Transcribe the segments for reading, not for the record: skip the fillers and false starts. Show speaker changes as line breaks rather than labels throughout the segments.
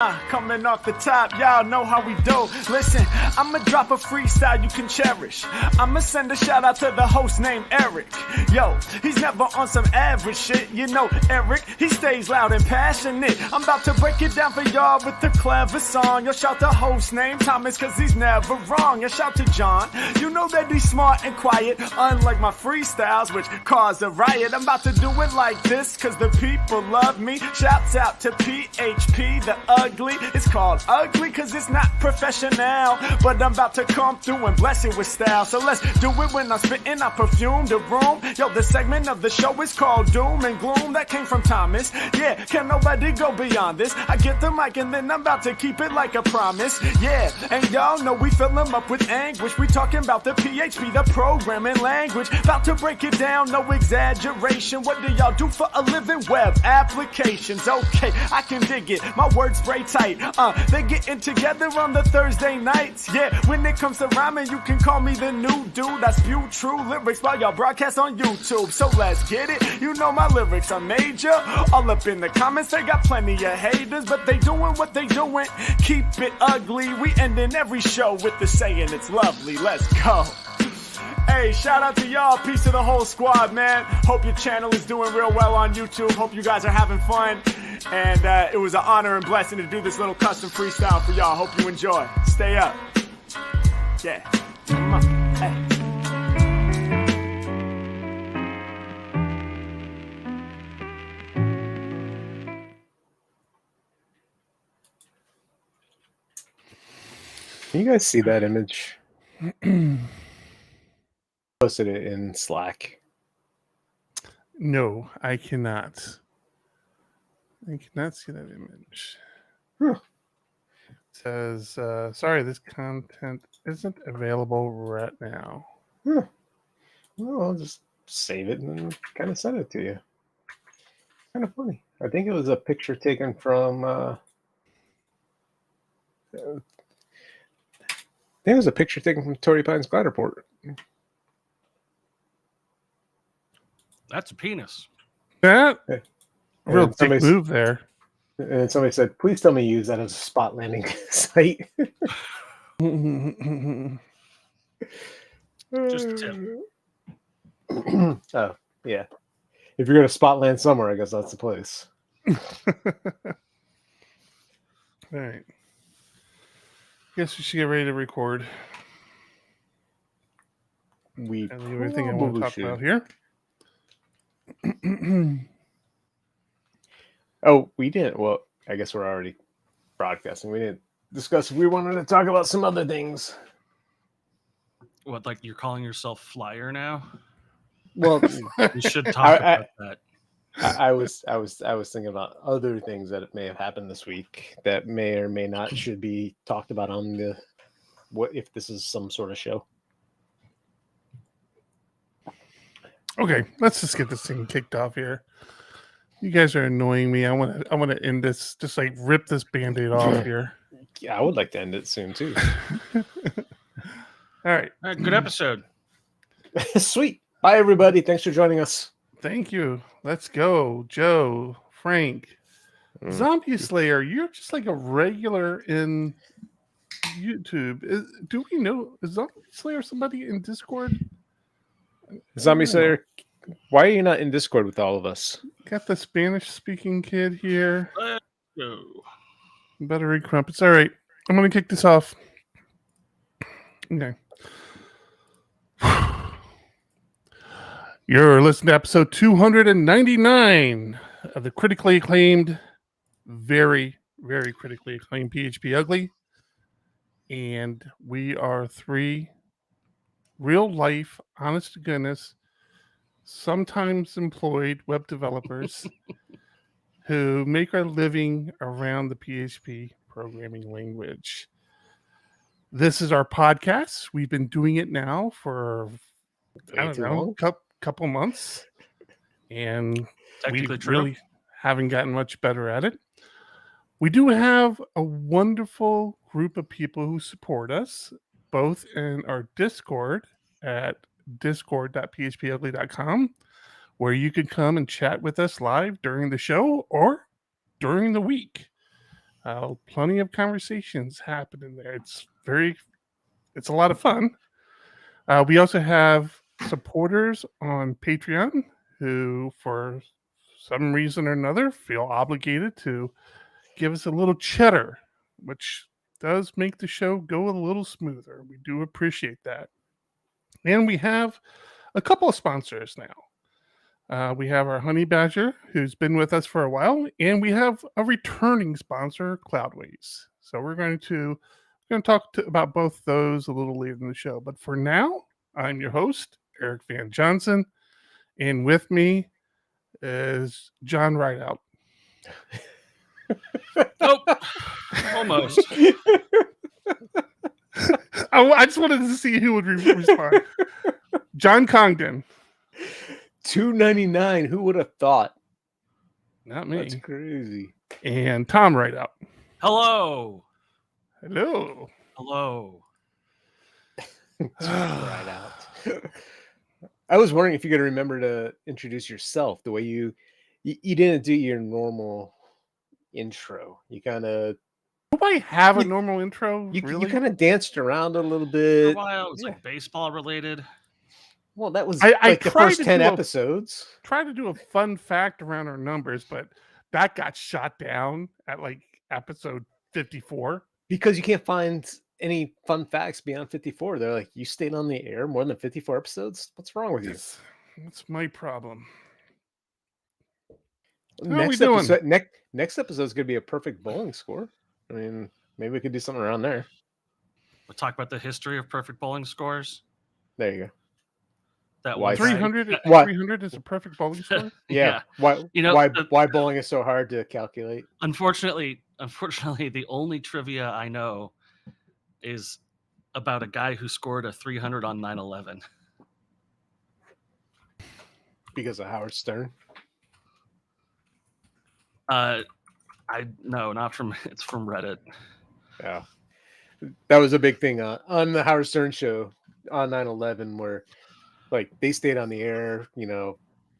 Coming off the top, y'all know how we do. Listen, I'ma drop a freestyle you can cherish. I'ma send a shout out to the host named Eric. Yo, he's never on some average shit. You know Eric, he stays loud and passionate. I'm about to break it down for y'all with the clever song. Yo, shout the host named Thomas cause he's never wrong. Yo, shout to John, you know that he's smart and quiet. Unlike my freestyles which cause a riot. I'm about to do it like this cause the people love me. Shouts out to PHP, the ugly. It's called ugly cause it's not professional, but I'm about to come through and bless it with style. So let's do it when I'm spitting, I perfume the room. Yo, the segment of the show is called Doom and Gloom. That came from Thomas. Yeah, can nobody go beyond this? I get the mic and then I'm about to keep it like a promise. Yeah, and y'all know we fill them up with anguish. We talking about the PHP, the programming language. About to break it down, no exaggeration. What do y'all do for a living? Web applications. Okay, I can dig it. My words spray tight. They getting together on the Thursday nights. Yeah, when it comes to rhyming, you can call me the new dude. I spew true lyrics while y'all broadcast on YouTube. So let's get it. You know my lyrics are major. All up in the comments, they got plenty of haters, but they doing what they doing. Keep it ugly. We ending every show with the saying it's lovely. Let's go. Hey, shout out to y'all. Peace to the whole squad, man. Hope your channel is doing real well on YouTube. Hope you guys are having fun. And it was an honor and blessing to do this little custom freestyle for y'all. Hope you enjoy. Stay up. Yeah. Come on. Hey.
Can you guys see that image? Posted it in Slack.
No, I cannot. I cannot see that image.
Huh.
It says, sorry, this content isn't available right now.
Huh. Well, I'll just save it and then kind of send it to you. Kind of funny. I think it was a picture taken from... I think it was a picture taken from Torrey Pines Glide Report.
That's a penis.
That
Yeah.
real dick move there.
And somebody said, please tell me you use that as a spot landing site.
Just a tip.
Oh, yeah. If you're going to spot land somewhere, I guess that's the place.
All right. Guess we should get ready to record.
We
everything I want to talk about here.
Oh, we didn't. Well, I guess we're already broadcasting. We didn't discuss if we wanted to talk about some other things.
What, like you're calling yourself Flyer now?
Well,
we should talk about that.
I was thinking about other things that may have happened this week that may or may not should be talked about on the what if this is some sort of show.
Okay, let's just get this thing kicked off here. You guys are annoying me. I want to end this. Just like rip this Band-Aid off here.
Yeah, I would like to end it soon too.
All right,
good episode.
Sweet. Bye, everybody. Thanks for joining us.
Thank you. Let's go, Joe, Frank, Zombie Slayer. You're just like a regular in YouTube. Do we know is Zombie Slayer somebody in Discord?
Zombie Slayer, why are you not in Discord with all of us?
Got the Spanish-speaking kid here.
Let's go.
ButteryCrumpet. All right, I'm gonna kick this off. Okay. You're listening to episode 299 of the critically acclaimed, very, very critically acclaimed PHPUgly. And we are three real life, honest to goodness, sometimes employed web developers who make our living around the PHP programming language. This is our podcast. We've been doing it now for, I don't know, couple months, and we really haven't gotten much better at it. We do have a wonderful group of people who support us, both in our Discord at discord.phpugly.com, where you could come and chat with us live during the show or during the week. Plenty of conversations happening there. It's a lot of fun. We also have supporters on Patreon who, for some reason or another, feel obligated to give us a little cheddar, which does make the show go a little smoother. We do appreciate that. And we have a couple of sponsors now. We have our Honey Badger, who's been with us for a while, and we have a returning sponsor, Cloudways. So we're going to talk about both those a little later in the show. But for now, I'm your host, Eric Van Johnson, and with me is John Rideout.
Nope. Almost.
I just wanted to see who would respond. John Congdon.
$2.99. Who would have thought?
Not me.
That's crazy.
And Tom Rideout.
Hello.
Hello.
Hello.
Right out. I was wondering if you could remember to introduce yourself the way you didn't do your normal intro. You kind of.
Do I have a normal intro?
You
Really?
kind of danced around a little
For
bit.
a while, it was like baseball related.
Well, that was
I
like the
tried
first
to
10
do a-
episodes.
Try to do a fun fact around our numbers, but that got shot down at like episode 54.
Because you can't find any fun facts beyond 54. They're like, you stayed on the air more than 54 episodes? What's wrong with you?
That's my problem.
Next episode is going to be a perfect bowling score. I mean, maybe we could do something around there.
We'll talk about the history of perfect bowling scores.
There you go.
That
Why
was
300,
Why?
300 is a perfect bowling score?
Yeah.
Yeah.
Why bowling is so hard to calculate?
Unfortunately, the only trivia I know is about a guy who scored a 300 on 9/11.
Because of Howard Stern.
No, not from. It's from Reddit.
Yeah. That was a big thing on the Howard Stern show on 9/11, where like they stayed on the air,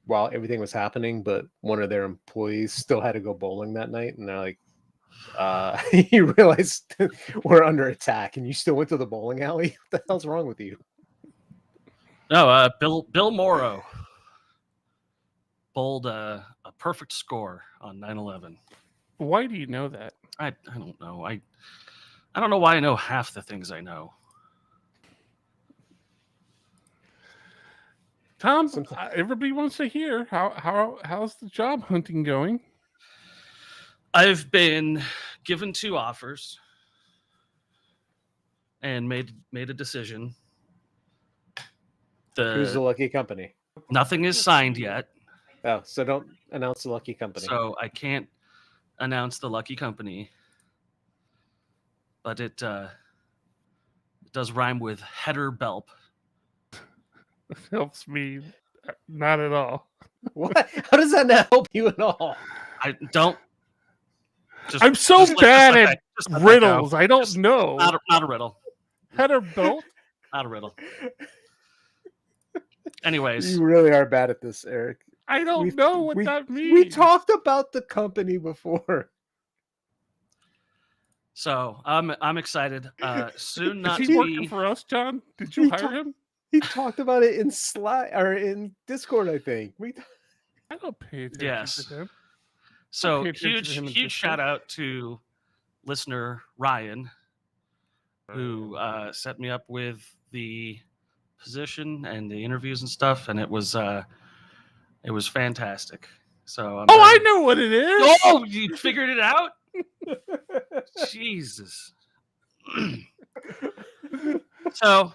while everything was happening, but one of their employees still had to go bowling that night, and they're like, you realize we're under attack and you still went to the bowling alley? What the hell's wrong with you?
No, Bill Morrow bowled a perfect score on 9/11.
Why do you know that?
I don't know. I don't know why I know half the things I know.
Tom, everybody wants to hear how's the job hunting going?
I've been given 2 offers and made a decision.
Who's the lucky company?
Nothing is signed yet.
Oh, so don't announce the lucky company.
So I can't announce the lucky company. But it does rhyme with header belp.
It helps me not at all.
What? How does that not help you at all?
I don't.
I'm so bad at riddles. I don't know.
Not a riddle.
Header belt?
Not a riddle. Anyways.
You really are bad at this, Eric.
I don't know what that means.
We talked about the company before.
So I'm excited. Soon not
Is
to
he
be
working for us, John? Did you hire him?
He talked about it in in Discord, I think.
I don't pay attention
Yes.
to him.
So
pay attention to him in
huge
Discord.
shout out to listener Ryan, who set me up with the position and the interviews and stuff, and it was fantastic. So
I know what it is.
Oh, you figured it out? Jesus. So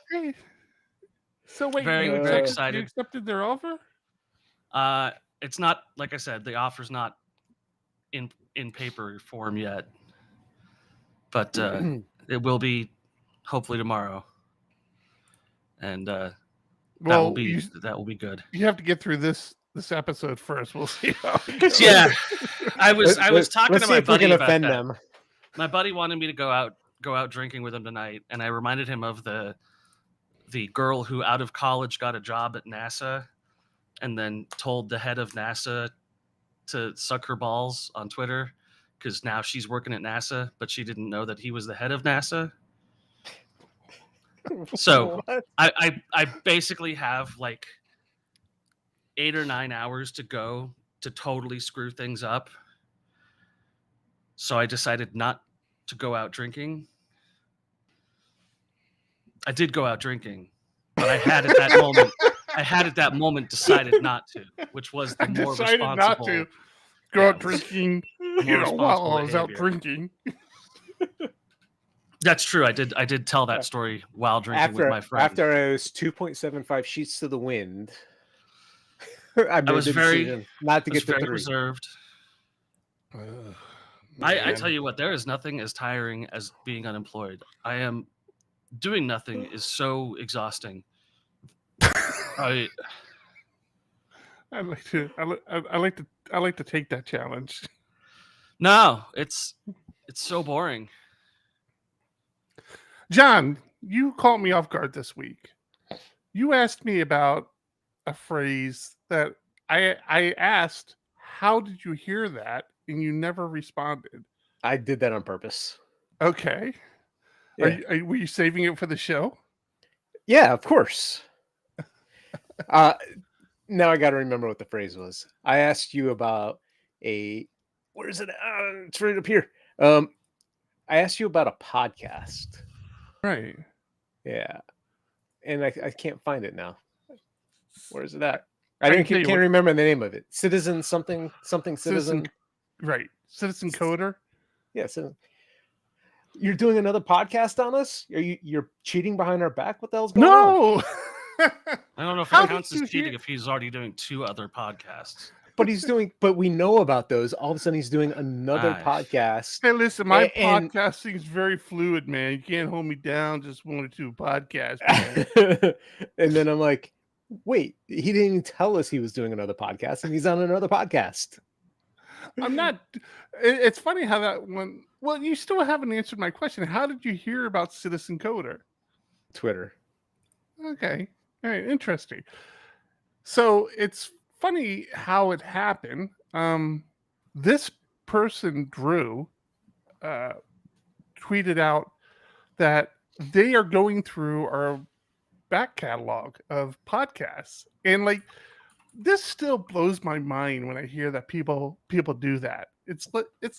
wait,
very
you
excited.
You accepted their offer?
It's not, like I said, the offer's not in paper form yet, but it will be hopefully tomorrow, and that will be good.
You have to get through this episode first. We'll see how it goes.
Yeah, I was talking to my buddy about
offend
that.
them.
My buddy wanted me to go out drinking with him tonight, and I reminded him of the girl who out of college got a job at NASA and then told the head of NASA to suck her balls on Twitter because now she's working at NASA, but she didn't know that he was the head of NASA. So I basically have like 8 or 9 hours to go to totally screw things up. So I decided not to go out drinking. I did go out drinking, but I had at that moment decided not to, which was the more
decided
responsible.
not to go out drinking, while I was out drinking.
That's true. I did tell that story while drinking with my friend.
After I was 2.75 sheets to the wind, I
was very
not to get to
very
3.
reserved. I tell you what, there is nothing as tiring as being unemployed. Doing nothing is so exhausting. I
like to take that challenge.
No, it's so boring.
John, you caught me off guard this week. You asked me about a phrase that I asked, how did you hear that? And you never responded.
I did that on purpose.
Okay.
Yeah.
Were you saving it for the show?
Yeah, of course. Now I got to remember what the phrase was. I asked you about where is it? It's right up here. I asked you about a podcast.
Right.
Yeah. And I can't find it now. Where is it at? I can't remember the name of it. Citizen something Citizen.
Right. Citizen Coder.
Yeah. You're doing another podcast on us? You're cheating behind our back? What the hell's going on?
No.
I don't know if it counts as cheating if he's already doing 2 other podcasts.
But we know about those. All of a sudden he's doing another podcast.
Hey, listen, my podcasting is very fluid, man. You can't hold me down just 1 or 2 podcasts.
And then I'm like, wait, he didn't even tell us he was doing another podcast, and he's on another podcast.
I'm not. It's funny how that one. Well, you still haven't answered my question. How did you hear about Citizen Coder?
Twitter.
Okay. All right. Interesting. So it's funny how it happened. This person, Drew, tweeted out that they are going through our back catalog of podcasts, and like this still blows my mind when I hear that people do that. It's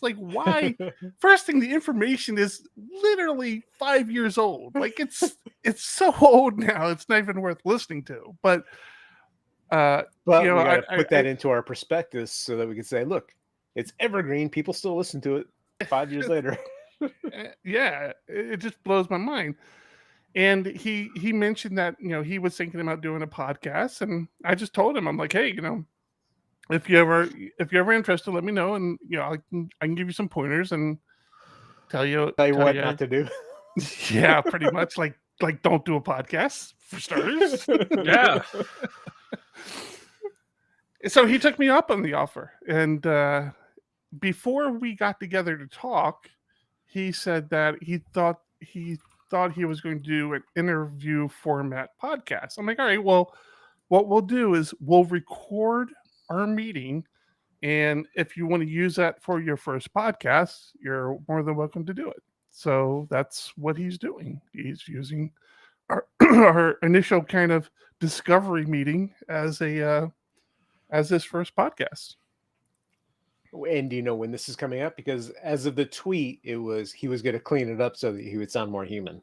like, why? First thing, the information is literally 5 years old. Like it's so old now. It's not even worth listening to. But
we got to put that into our prospectus so that we can say, look, it's evergreen. People still listen to it 5 years later.
Yeah, it just blows my mind. And he mentioned that, he was thinking about doing a podcast, and I just told him, I'm like, hey, if you're ever interested, let me know, and I can give you some pointers and tell you
what not to do.
Yeah, pretty much like don't do a podcast for starters.
Yeah.
So he took me up on the offer, and before we got together to talk, he said that he thought he was going to do an interview format podcast. I'm like, all right, well, what we'll do is we'll record our meeting, and if you want to use that for your first podcast, you're more than welcome to do it. So that's what he's doing. He's using our initial kind of discovery meeting as this first podcast.
And do you know when this is coming up? Because as of the tweet, he was going to clean it up so that he would sound more human.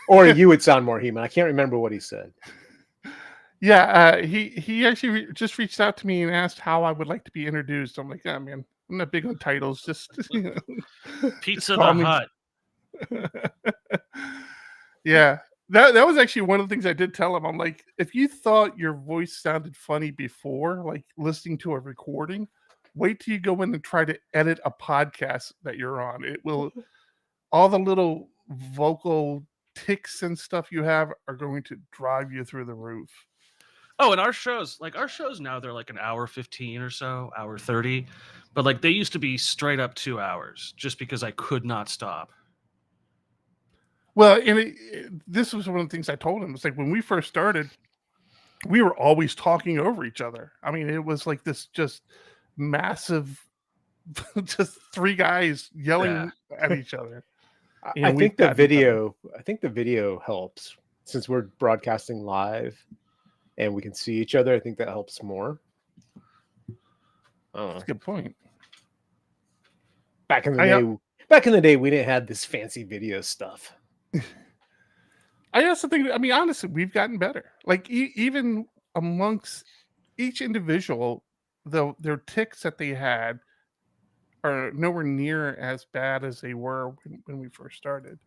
Or you would sound more human. I can't remember what he said.
Yeah, he actually just reached out to me and asked how I would like to be introduced. I'm like, oh, man, I'm not big on titles. Just
Pizza the Hut.
Yeah, that was actually one of the things I did tell him. I'm like, if you thought your voice sounded funny before, like listening to a recording, wait till you go in and try to edit a podcast that you're on. It will, all the little vocal tics and stuff you have are going to drive you through the roof.
Oh, and our shows now, they're like an hour 15 or so, hour 30. But like they used to be straight up 2 hours just because I could not stop.
Well, and this was one of the things I told him. It's like when we first started, we were always talking over each other. I mean, it was like this just massive just three guys yelling at each other.
I think the video helps since we're broadcasting live and we can see each other. I think that helps more.
That's a good point.
Back in the day, we didn't have this fancy video stuff.
I also think, I mean, honestly, we've gotten better. Like even amongst each individual, their ticks that they had are nowhere near as bad as they were when we first started.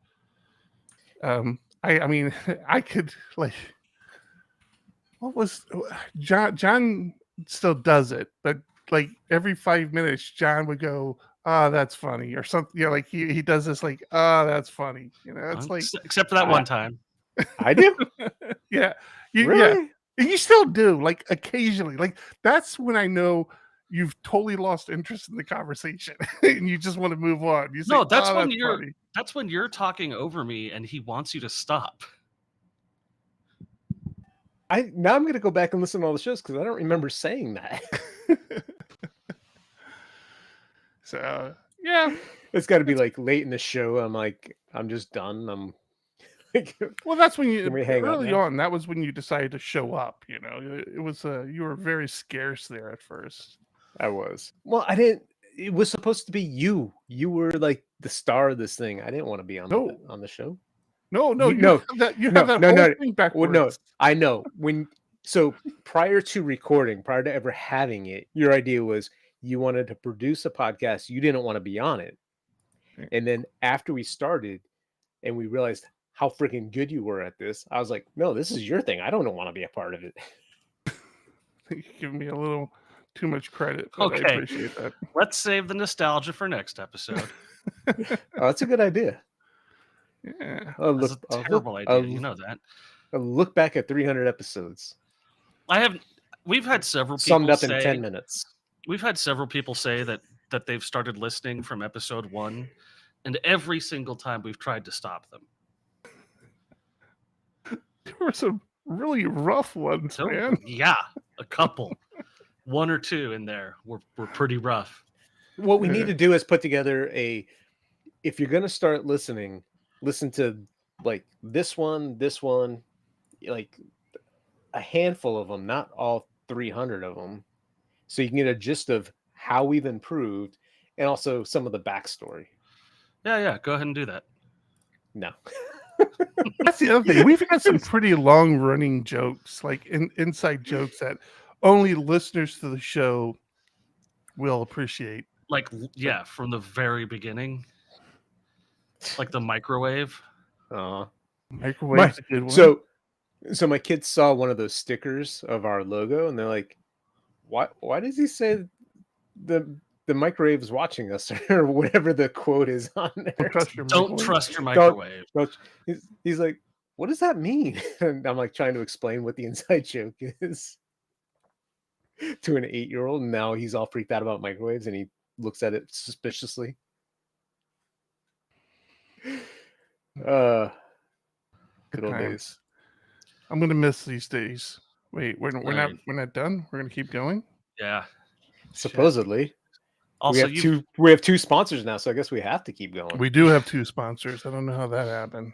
I mean, I could like, what was John still does it, but like every 5 minutes, John would go, "Oh, that's funny," or something. You know, like he does this, like, "Oh, that's funny." You know, it's like
except for that one time.
I do.
Yeah,
Really?
yeah, you still do. Like occasionally, like that's when I know you've totally lost interest in the conversation and you just want to move on. You say,
No, that's
"Oh,
when
that's funny."
that's when you're talking over me and he wants you to stop.
Now I'm going to go back and listen to all the shows because I don't remember saying that.
So yeah,
It's got to be like late in the show. I'm like, I'm just done. I'm like,
well, that's when you
Can we hang up
early
now?
on. That was when you decided to show up. You know, it was you were very scarce there at first.
I was. Well, I didn't. It was supposed to be you. You were like the star of this thing. I didn't want to be on the show.
No,
You
have that whole thing backwards.
Well, no, I know. So prior to recording, prior to ever having it, your idea was you wanted to produce a podcast. You didn't want to be on it. And then after we started and we realized how freaking good you were at this, I was like, no, this is your thing. I don't want to be a part of it.
You give me a little too much credit, but
Okay.
I appreciate that.
Let's save the nostalgia for next episode.
Oh, that's a good idea.
Yeah.
That's a terrible idea. You know that.
I'll look back at 300 episodes.
We've had several people
Summed up
say,
in 10 minutes.
We've had several people say that they've started listening from episode 1, and every single time we've tried to stop them.
There were some really rough ones, man.
Yeah, a couple. 1 or 2 in there were pretty rough.
What we need to do is put together if you're going to start listening, listen to like this one, like a handful of them, not all 300 of them. So you can get a gist of how we've improved and also some of the backstory.
Yeah. Go ahead and do that.
No.
That's the other thing. We've had some pretty long running jokes, like inside jokes that only listeners to the show will appreciate.
Like, yeah, from the very beginning. Like the microwave.
Microwave's a good one.
So my kids saw one of those stickers of our logo and they're like, why does he say the microwave is watching us or whatever the quote is on there?
Don't trust your microwave.
He's like, what does that mean? And I'm like trying to explain what the inside joke is to an 8-year-old, and now he's all freaked out about microwaves and he looks at it suspiciously. Good old days.
I'm gonna miss these days. Wait, we're not done. We're gonna keep going.
Yeah,
supposedly.
Also,
we have two sponsors now, so I guess we have to keep going.
We do have 2 sponsors. I don't know how that happened.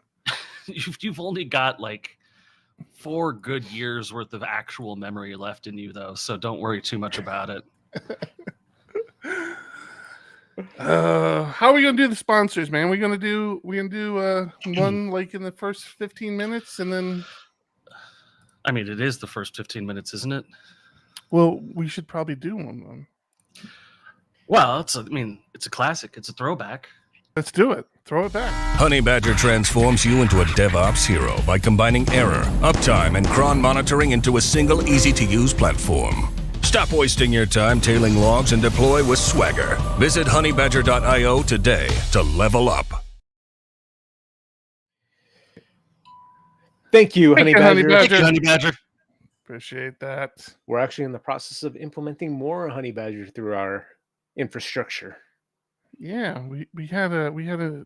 You've only got like 4 good years worth of actual memory left in you, though, so don't worry too much about it.
How are we gonna do the sponsors, man? We gonna do one like in the first 15 minutes, and then.
I mean, it is the first 15 minutes, isn't it?
Well, we should probably do one then.
Well, it's a classic. It's a throwback.
Let's do it. Throw it back.
Honey Badger transforms you into a DevOps hero by combining error, uptime, and cron monitoring into a single easy-to-use platform. Stop wasting your time tailing logs and deploy with Swagger. Visit honeybadger.io today to level up.
Thank you, Honey Badger.
Thank you, Honey Badger.
Appreciate that.
We're actually in the process of implementing more Honey Badger through our infrastructure.
Yeah, we had a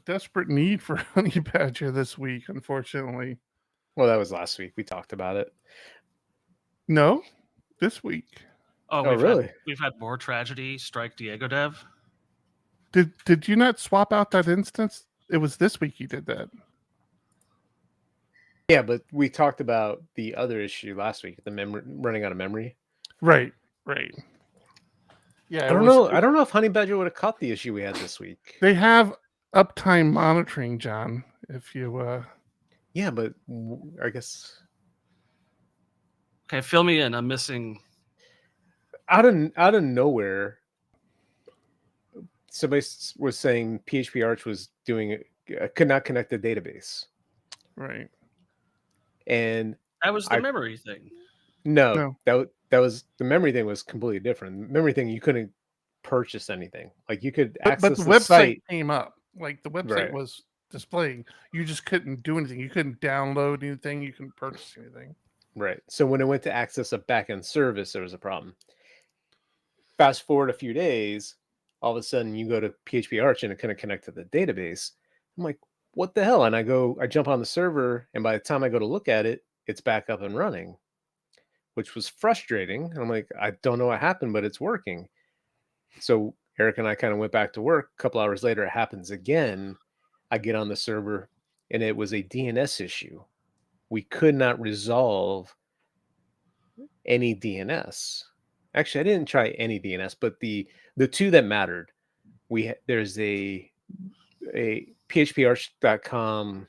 desperate need for Honey Badger this week, unfortunately.
Well, that was last week. We talked about it.
No, this week.
Oh,
Oh, really?
We've had more tragedy strike Diego Dev.
Did you not swap out that instance? It was this week you did that.
Yeah, but we talked about the other issue last week, the memory running out of memory.
Right. Yeah,
I don't know. I don't know if Honey Badger would have caught the issue we had this week.
They have uptime monitoring, John. If you
Yeah, but I guess
Okay, fill me in. I'm missing.
out of nowhere, somebody was saying PHP Arch was doing could not connect the database,
right.
and
That was the memory thing.
No, that was the memory thing was completely different. The memory thing, you couldn't purchase anything. Like you could access
but the
the
website
site.
came up. Like the website
Right.
was displaying. You just couldn't do anything. You couldn't download anything. You couldn't purchase anything.
Right. So when it went to access a backend service, there was a problem. Fast forward a few days, all of a sudden you go to PHP Arch and it couldn't connect to the database. I'm like, what the hell? And I jump on the server, and by the time I go to look at it, it's back up and running, which was frustrating. And I'm like, I don't know what happened, but it's working. So Eric and I kind of went back to work. A couple hours later, it happens again. I get on the server, and it was a DNS issue. We could not resolve any DNS. Actually, I didn't try any DNS, but the two that mattered, there's a phparch.com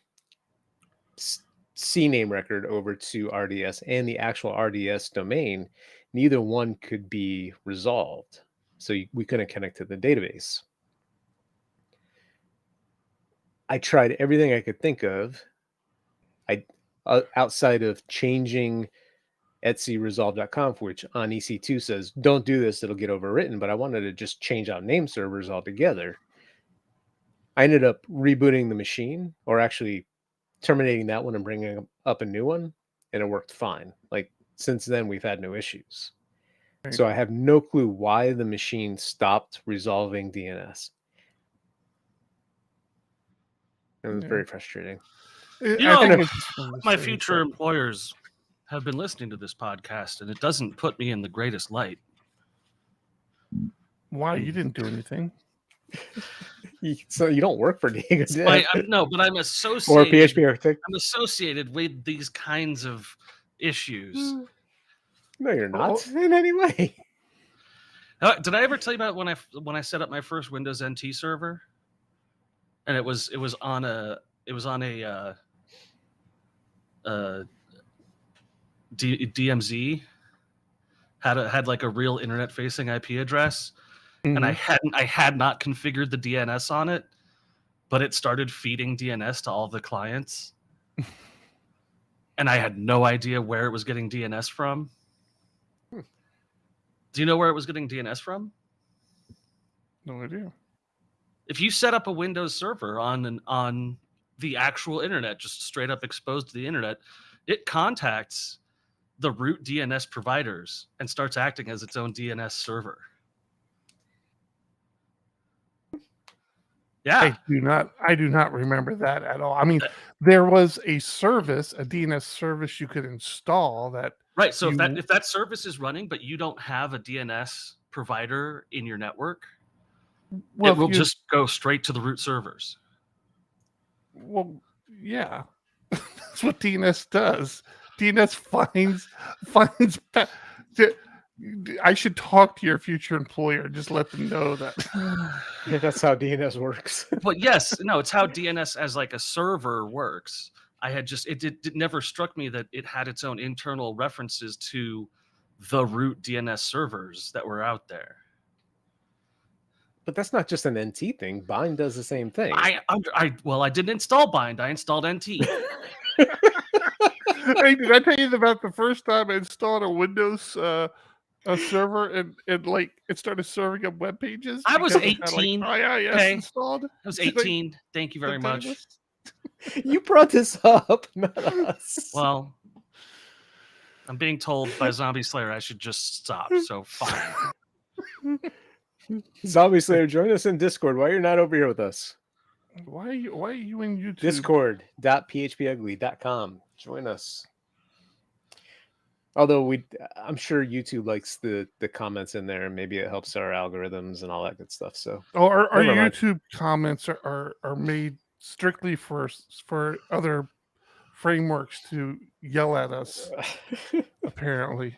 CNAME record over to RDS and the actual RDS domain. Neither one could be resolved, so we couldn't connect to the database. I tried everything I could think of. Outside of changing etcresolve.conf, which on EC2 says, don't do this, it'll get overwritten. But I wanted to just change out name servers altogether. I ended up rebooting the machine, or actually terminating that one and bringing up a new one, and it worked fine. Like since then, we've had no issues. Right. So I have no clue why the machine stopped resolving DNS. It was very frustrating.
You know, my future employers have been listening to this podcast, and it doesn't put me in the greatest light.
Why? You didn't do anything.
So you don't work for Diego Dev.
But I'm associated.
Or PHP Architect.
I'm associated with these kinds of issues.
No, you're not in any way.
Did I ever tell you about when I set up my first Windows NT server? And it was on a DMZ, had like a real internet facing IP address, and I had not configured the DNS on it, but it started feeding DNS to all the clients, and I had no idea where it was getting DNS from. Do you know where it was getting DNS from?
No idea.
If you set up a Windows server on the actual internet, just straight up exposed to the internet, it contacts the root DNS providers and starts acting as its own DNS server. Yeah.
I do not remember that at all. I mean, there was a service, a DNS service you could install that.
Right. So if that service is running, but you don't have a DNS provider in your network, it will just go straight to the root servers.
Well, yeah. That's what DNS does. DNS finds. I should talk to your future employer. Just let them know that.
Yeah, that's how DNS works.
But yes, no, it's how DNS as like a server works. It never struck me that it had its own internal references to the root DNS servers that were out there.
But that's not just an NT thing. Bind does the same thing.
I didn't install Bind. I installed NT.
Hey, did I tell you about the first time I installed a Windows a server and like it started serving up web pages?
I was 18.
Okay. Installed.
I was 18. Thank you very much.
You brought this up, not us.
Well, I'm being told by Zombie Slayer I should just stop. So fine.
Zombie Slayer, join us in Discord. Why you're not over here with us?
Why are you in YouTube?
Discord.phpugly.com. Join us. Although I'm sure YouTube likes the comments in there, and maybe it helps our algorithms and all that good stuff. So,
our
never mind.
YouTube comments are made strictly for other frameworks to yell at us. Apparently,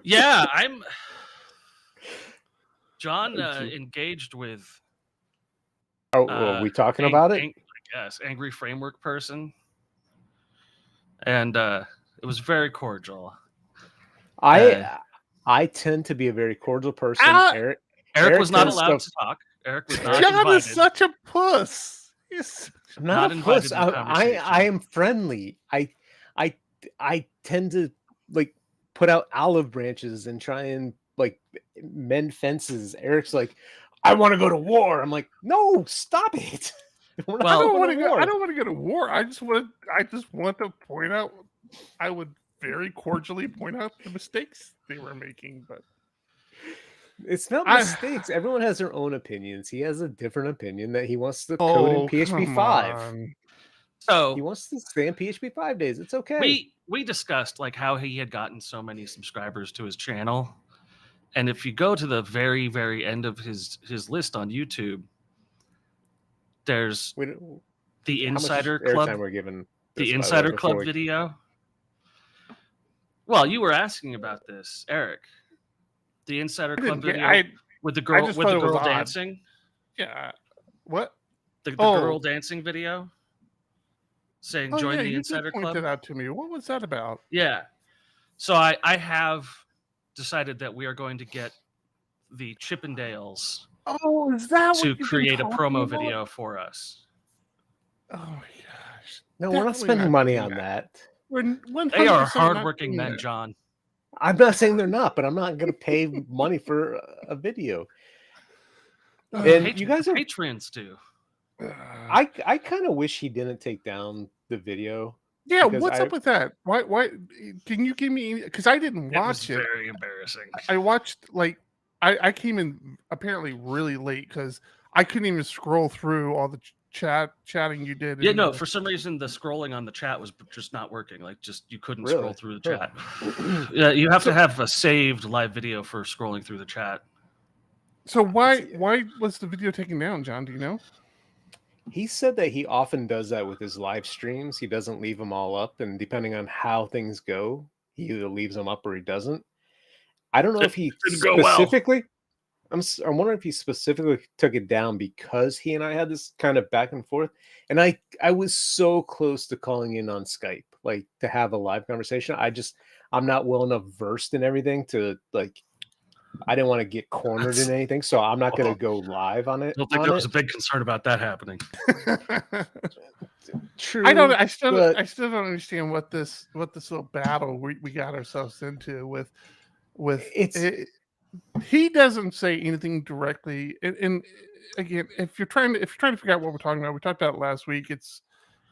Yeah, John engaged with.
Are we talking about it?
I guess angry framework person, and it was very cordial.
I tend to be a very cordial person.
Eric was not allowed to talk. Eric was not
John
invited.
is such a puss.
I'm not a puss. I am friendly. I tend to like put out olive branches and try and like mend fences. Eric's like, I want to go to war. I'm like, no, stop it.
I don't want to go to war. I just want to point out. I would very cordially point out the mistakes they were making, but
it's not mistakes. Everyone has their own opinions. He has a different opinion that he wants to code in PHP 5. So he wants to stay in PHP 5 days. It's okay.
We discussed like how he had gotten so many subscribers to his channel. And if you go to the very, very end of his list on YouTube, there's the Insider Club.
We're giving
the Insider Club video. Well, you were asking about this, Eric. The Insider Club video with the girl dancing.
Yeah. What?
The girl dancing video. Saying join the Insider Club.
Pointed out to me. What was that about?
Yeah. So I have decided that we are going to get the Chippendales.
Oh, is that
to create a promo video for us?
Oh my gosh!
No, we're not spending money on that.
They are hardworking men, John.
I'm not saying they're not, but I'm not going to pay money for a video. And you guys are
patrons too.
I kind of wish he didn't take down the video.
Yeah, what's up with that? Why? Can you give me? Because I didn't watch it.
Very embarrassing.
I watched I came in apparently really late because I couldn't even scroll through all the chatting you did.
Yeah, no, for some reason the scrolling on the chat was just not working. Like, just you couldn't scroll through the chat. Yeah, you have to have a saved live video for scrolling through the chat.
So why was the video taken down, John? Do you know?
He said that he often does that with his live streams. He doesn't leave them all up, and depending on how things go, he either leaves them up or he doesn't. I don't know if he specifically. I'm wondering if he specifically took it down because he and I had this kind of back and forth, and I was so close to calling in on Skype, like to have a live conversation. I'm not well enough versed in everything to like. I didn't want to get cornered in anything, so I'm not going to go live on it.
I don't think there was a big concern about that happening.
True.
I still don't understand what this little battle we got ourselves into with it. He doesn't say anything directly. And again, if you're trying to figure out what we're talking about, we talked about it last week. It's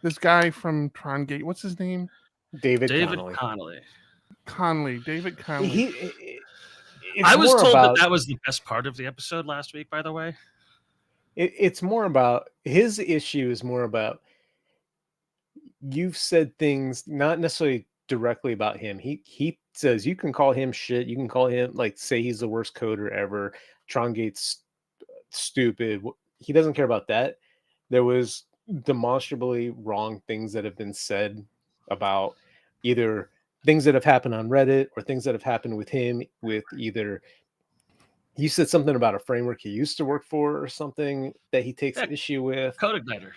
this guy from Trongate. What's his name?
David
Conley. David Conley.
I was told that was the best part of the episode last week, by the way.
It's more about his issue is more about you've said things not necessarily directly about him. He says you can call him shit. You can call him like say he's the worst coder ever. Trongate's stupid. He doesn't care about that. There was demonstrably wrong things that have been said about either things that have happened on Reddit or things that have happened with him with either he said something about a framework he used to work for or something that he takes issue with.
CodeIgniter.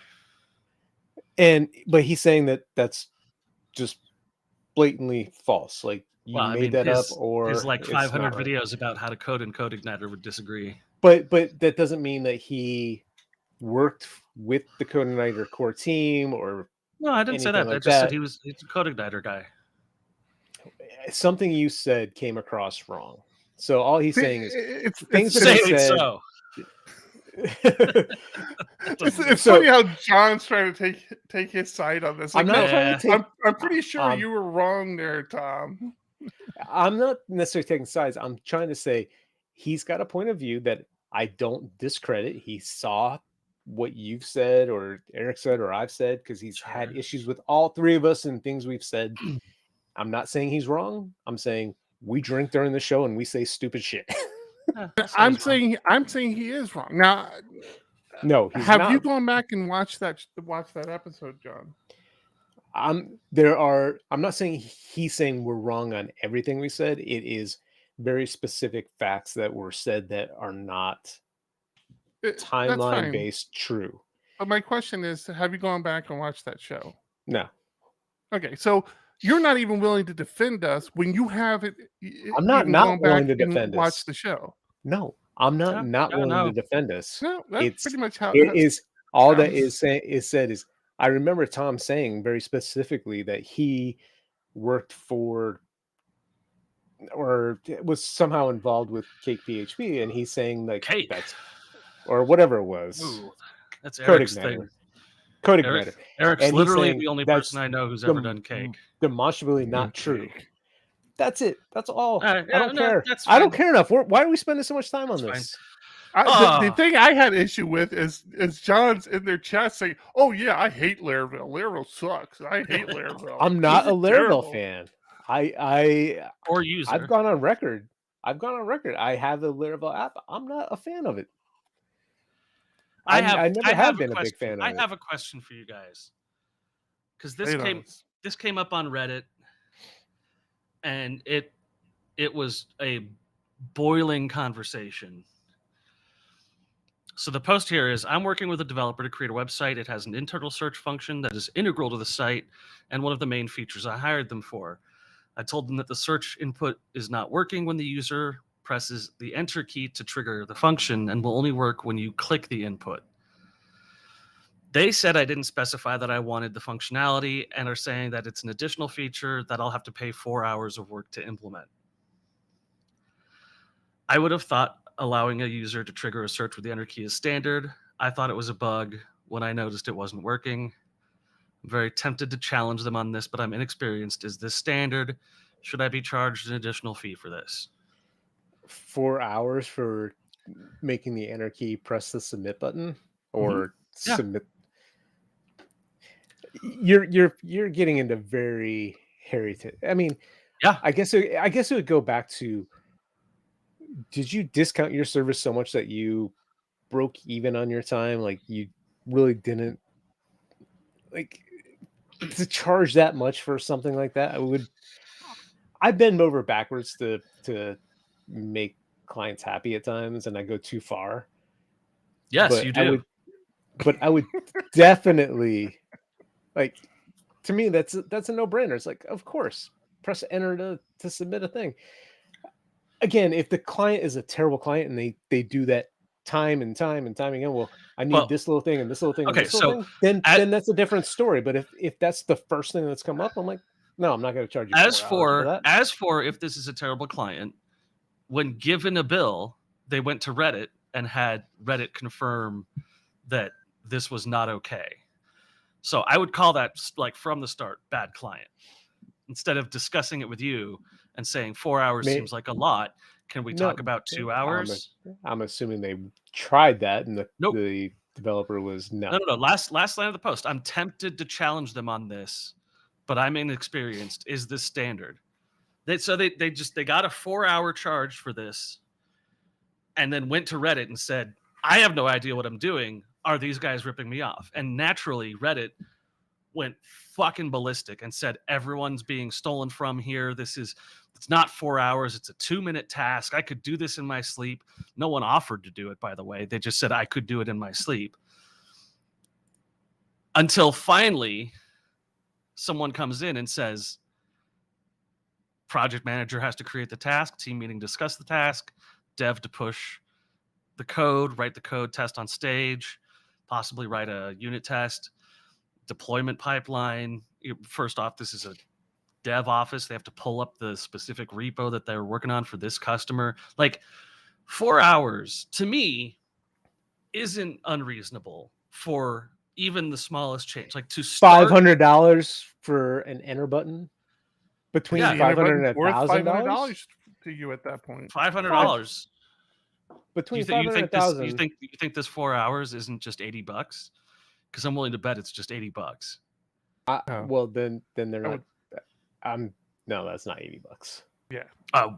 But he's saying that that's just blatantly false. Like you made that up or
there's like 500 videos about how to code in CodeIgniter would disagree.
But that doesn't mean that he worked with the CodeIgniter core team or
no, I didn't say that. I just said he's a CodeIgniter guy.
Something you said came across wrong. So all he's saying is
things
that he said.
So.
It's funny how John's trying to take his side on this.
I'm not trying to take.
I'm pretty sure you were wrong there, Tom.
I'm not necessarily taking sides. I'm trying to say he's got a point of view that I don't discredit. He saw what you've said or Eric said or I've said because he's had issues with all three of us and things we've said. I'm not saying he's wrong. I'm saying we drink during the show and we say stupid shit.
I'm saying he is wrong. Now,
no, he's
have
not.
you gone back and watched that episode, John?
I'm not saying he's saying we're wrong on everything we said. It is very specific facts that were said that are not timeline based true.
But my question is, have you gone back and watched that show?
No.
Okay, so you're not even willing to defend us when you have it.
I'm not willing to defend us.
Watch the show.
No, I'm not willing to defend us.
No, that's pretty much how
it is. All that is said is, I remember Tom saying very specifically that he worked for or was somehow involved with Cake PHP, and he's saying like
Cake.
That's or whatever it was.
Ooh, that's
Code
Eric's
Igniter.
thing.
Code Igniter.
Eric's
and
literally the only person I know who's ever done Cake.
Demonstrably not true. That's it. That's all.
Yeah,
I don't care. I don't care enough. Why are we spending so much time on this?
The thing I had issue with is John's in their chat saying, "Oh yeah, I hate Laravel. Laravel sucks. I hate Laravel."
I'm not a Laravel fan.
Or user.
I've gone on record. I have the Laravel app. I'm not a fan of it. I never have been a big fan of it.
I have a question for you guys, because this came up on Reddit, and it was a boiling conversation. So the post here is, I'm working with a developer to create a website. It has an internal search function that is integral to the site and one of the main features I hired them for. I told them that the search input is not working when the user presses the enter key to trigger the function and will only work when you click the input. They said I didn't specify that I wanted the functionality and are saying that it's an additional feature that I'll have to pay 4 hours of work to implement. I would have thought allowing a user to trigger a search with the enter key is standard. I thought it was a bug when I noticed it wasn't working. I'm very tempted to challenge them on this, but I'm inexperienced. Is this standard? Should I be charged an additional fee for this?
4 hours for making the enter key press the submit button or submit. You're getting into very hairy. I mean,
yeah.
I guess it would go back to, did you discount your service so much that you broke even on your time? Like you really didn't like to charge that much for something like that. I bend over backwards to make clients happy at times, and I go too far.
Yes,
but
you do.
I would definitely, like, to me, that's a no-brainer. It's like, of course, press enter to submit a thing. Again, if the client is a terrible client and they do that time and time again, well, I need this little thing and this little thing.
Okay,
and this little thing, then that's a different story. But if that's the first thing that's come up, I'm like, no, I'm not going to charge you.
As for if this is a terrible client, when given a bill, they went to Reddit and had Reddit confirm that this was not okay. So I would call that, like, from the start, bad client. Instead of discussing it with you and saying 4 hours seems like a lot, can we talk about 2 hours?
I'm assuming they tried that and the developer was no.
No. Last line of the post. I'm tempted to challenge them on this, but I'm inexperienced. Is this standard? They got a 4 hour charge for this, and then went to Reddit and said, I have no idea what I'm doing. Are these guys ripping me off? And naturally, Reddit went fucking ballistic and said, everyone's being stolen from here. It's not 4 hours. It's a 2-minute task. I could do this in my sleep. No one offered to do it, by the way. They just said I could do it in my sleep. Until finally, someone comes in and says, project manager has to create the task, team meeting, discuss the task, dev to push the code, write the code, test on stage, possibly write a unit test, deployment pipeline. First off, this is a dev office. They have to pull up the specific repo that they're working on for this customer. Like, 4 hours to me isn't unreasonable for even the smallest change. Like, to start
$500 for an enter button, between $500 and $1,000
to you at that point.
$500.
Between
you think this 4 hours isn't just $80? Because I'm willing to bet it's just $80.
Well, then they're not. No, that's not $80.
Oh,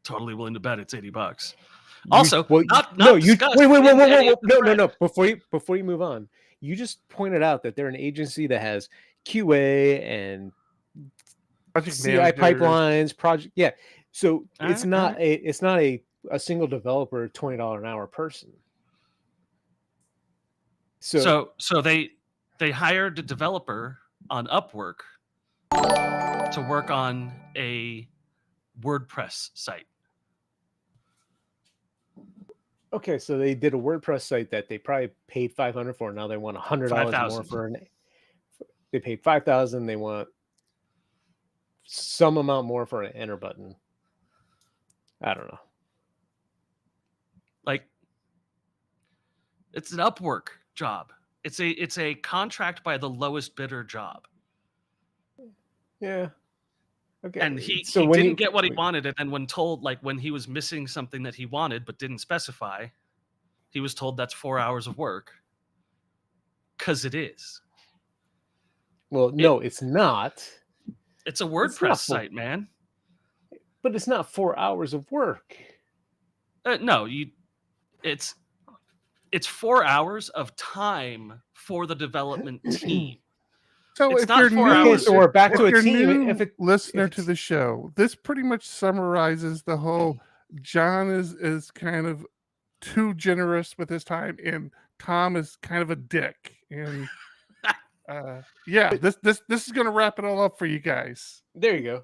totally willing to bet it's $80. Also,
Wait. No. Before you move on, you just pointed out that they're an agency that has QA and
Project
CI
managers.
pipelines, project. Yeah. So it's
Alright,
not a single developer $20 an hour person.
So they hired a developer on Upwork to work on a WordPress site.
okay, so they did a WordPress site that they probably paid $500 for. Now they want $100 more
$5,000.
for an. They paid $5,000. They want some amount more for an enter button. I don't know.
Like, it's an Upwork job. It's a contract by the lowest bidder job.
Yeah. Okay.
And he
when
didn't get what he wanted, and then when told, like when he was missing something that he wanted but didn't specify, he was told that's 4 hours of work. Because it is.
Well, no, it's not.
It's a WordPress site, man.
But it's not 4 hours of work.
No, it's 4 hours of time for the development team.
So
It's
if
not
you're
4
new,
hours.
So we're back
if
to a
you're
team.
new listener to the show, this pretty much summarizes the whole. John is kind of too generous with his time, and Tom is kind of a dick. And this is going to wrap it all up for you guys.
There you go.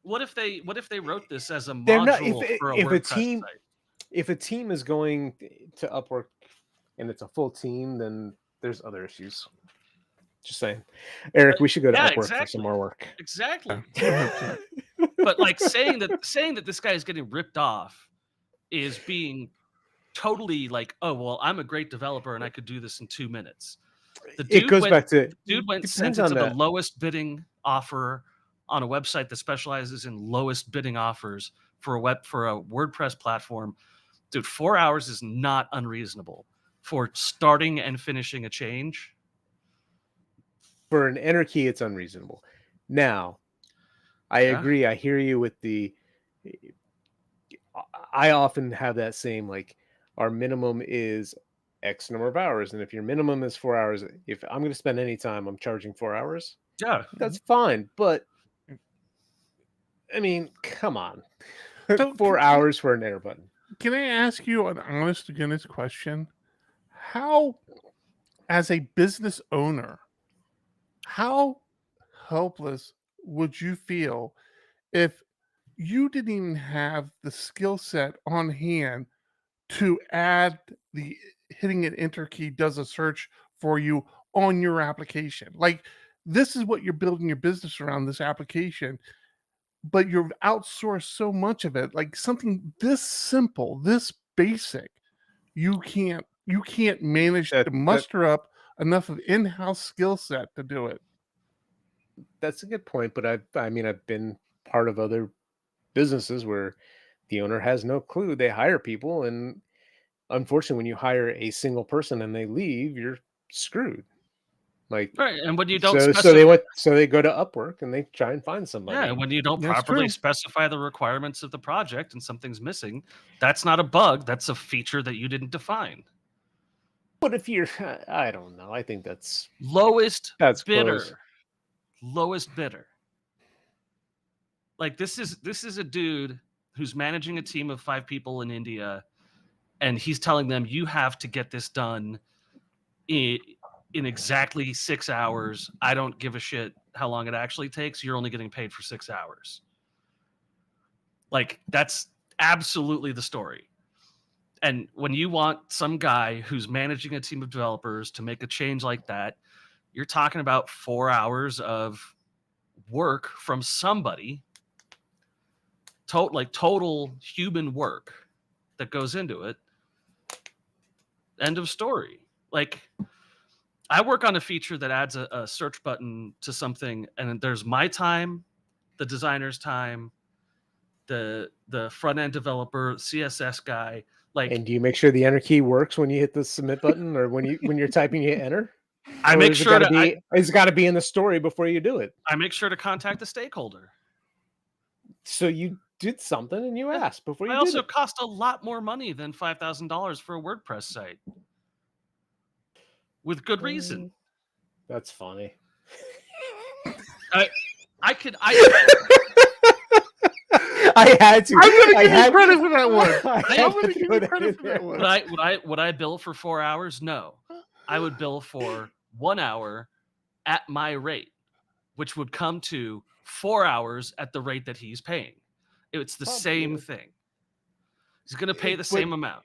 What if they wrote this as a
They're not-
module for a
if a
WordPress
team-
site?
If a team is going to Upwork and it's a full team, then there's other issues. Just saying. Eric, we should go to
Yeah,
Upwork for
exactly.
some more work.
Exactly. But like saying that this guy is getting ripped off is being totally like, oh well, I'm a great developer and I could do this in 2 minutes.
It goes back to
Dude went sent
depends
it to
on
the lowest bidding offer on a website that specializes in lowest bidding offers for a WordPress platform. Dude, 4 hours is not unreasonable for starting and finishing a change.
for an enter key, it's unreasonable. Now, I agree. I hear you with I often have that same, like, our minimum is X number of hours. And if your minimum is 4 hours, if I'm going to spend any time, I'm charging 4 hours.
Yeah.
That's fine. But, I mean, come on.
So
4 hours for an enter button.
Can I ask you an honest to goodness question? How, as a business owner, how helpless would you feel if you didn't even have the skill set on hand to add the hitting an enter key does a search for you on your application? Like, this is what you're building your business around, this application, but you've outsourced so much of it. Like, something this simple, this basic, you can't manage to muster up enough of in-house skill set to do it.
That's a good point, but I've been part of other businesses where the owner has no clue. They hire people, and unfortunately, when you hire a single person and they leave, you're screwed. Like,
Right, and when you don't
so they go to Upwork and they try and find somebody.
Yeah, when you don't
That's
properly
true.
specify the requirements of the project and something's missing, that's not a bug. That's a feature that you didn't define.
But if you're, I don't know. I think that's
Lowest bidder.
close.
Lowest bidder. Like, this is a dude who's managing a team of 5 people in India, and he's telling them, you have to get this done in exactly 6 hours. I don't give a shit how long it actually takes. You're only getting paid for 6 hours. Like, that's absolutely the story. And when you want some guy who's managing a team of developers to make a change like that, you're talking about 4 hours of work from somebody, total human work that goes into it. End of story. Like, I work on a feature that adds a search button to something, and there's my time, the designer's time, the front end developer, CSS guy. Like,
And do you make sure the enter key works when you hit the submit button, or when you're typing, you hit enter?
I make sure
it's got to be in the story before you do it.
I make sure to contact the stakeholder.
So you did something and you asked before you
I
did
also
it.
cost a lot more money than $5,000 for a WordPress site. With good reason.
That's funny.
I
had to.
I'm going to give you credit for that one. I'm going to give you credit for that one.
Would I bill for 4 hours? No. I would bill for 1 hour at my rate, which would come to 4 hours at the rate that he's paying. It's the same thing. He's going to pay the same amount.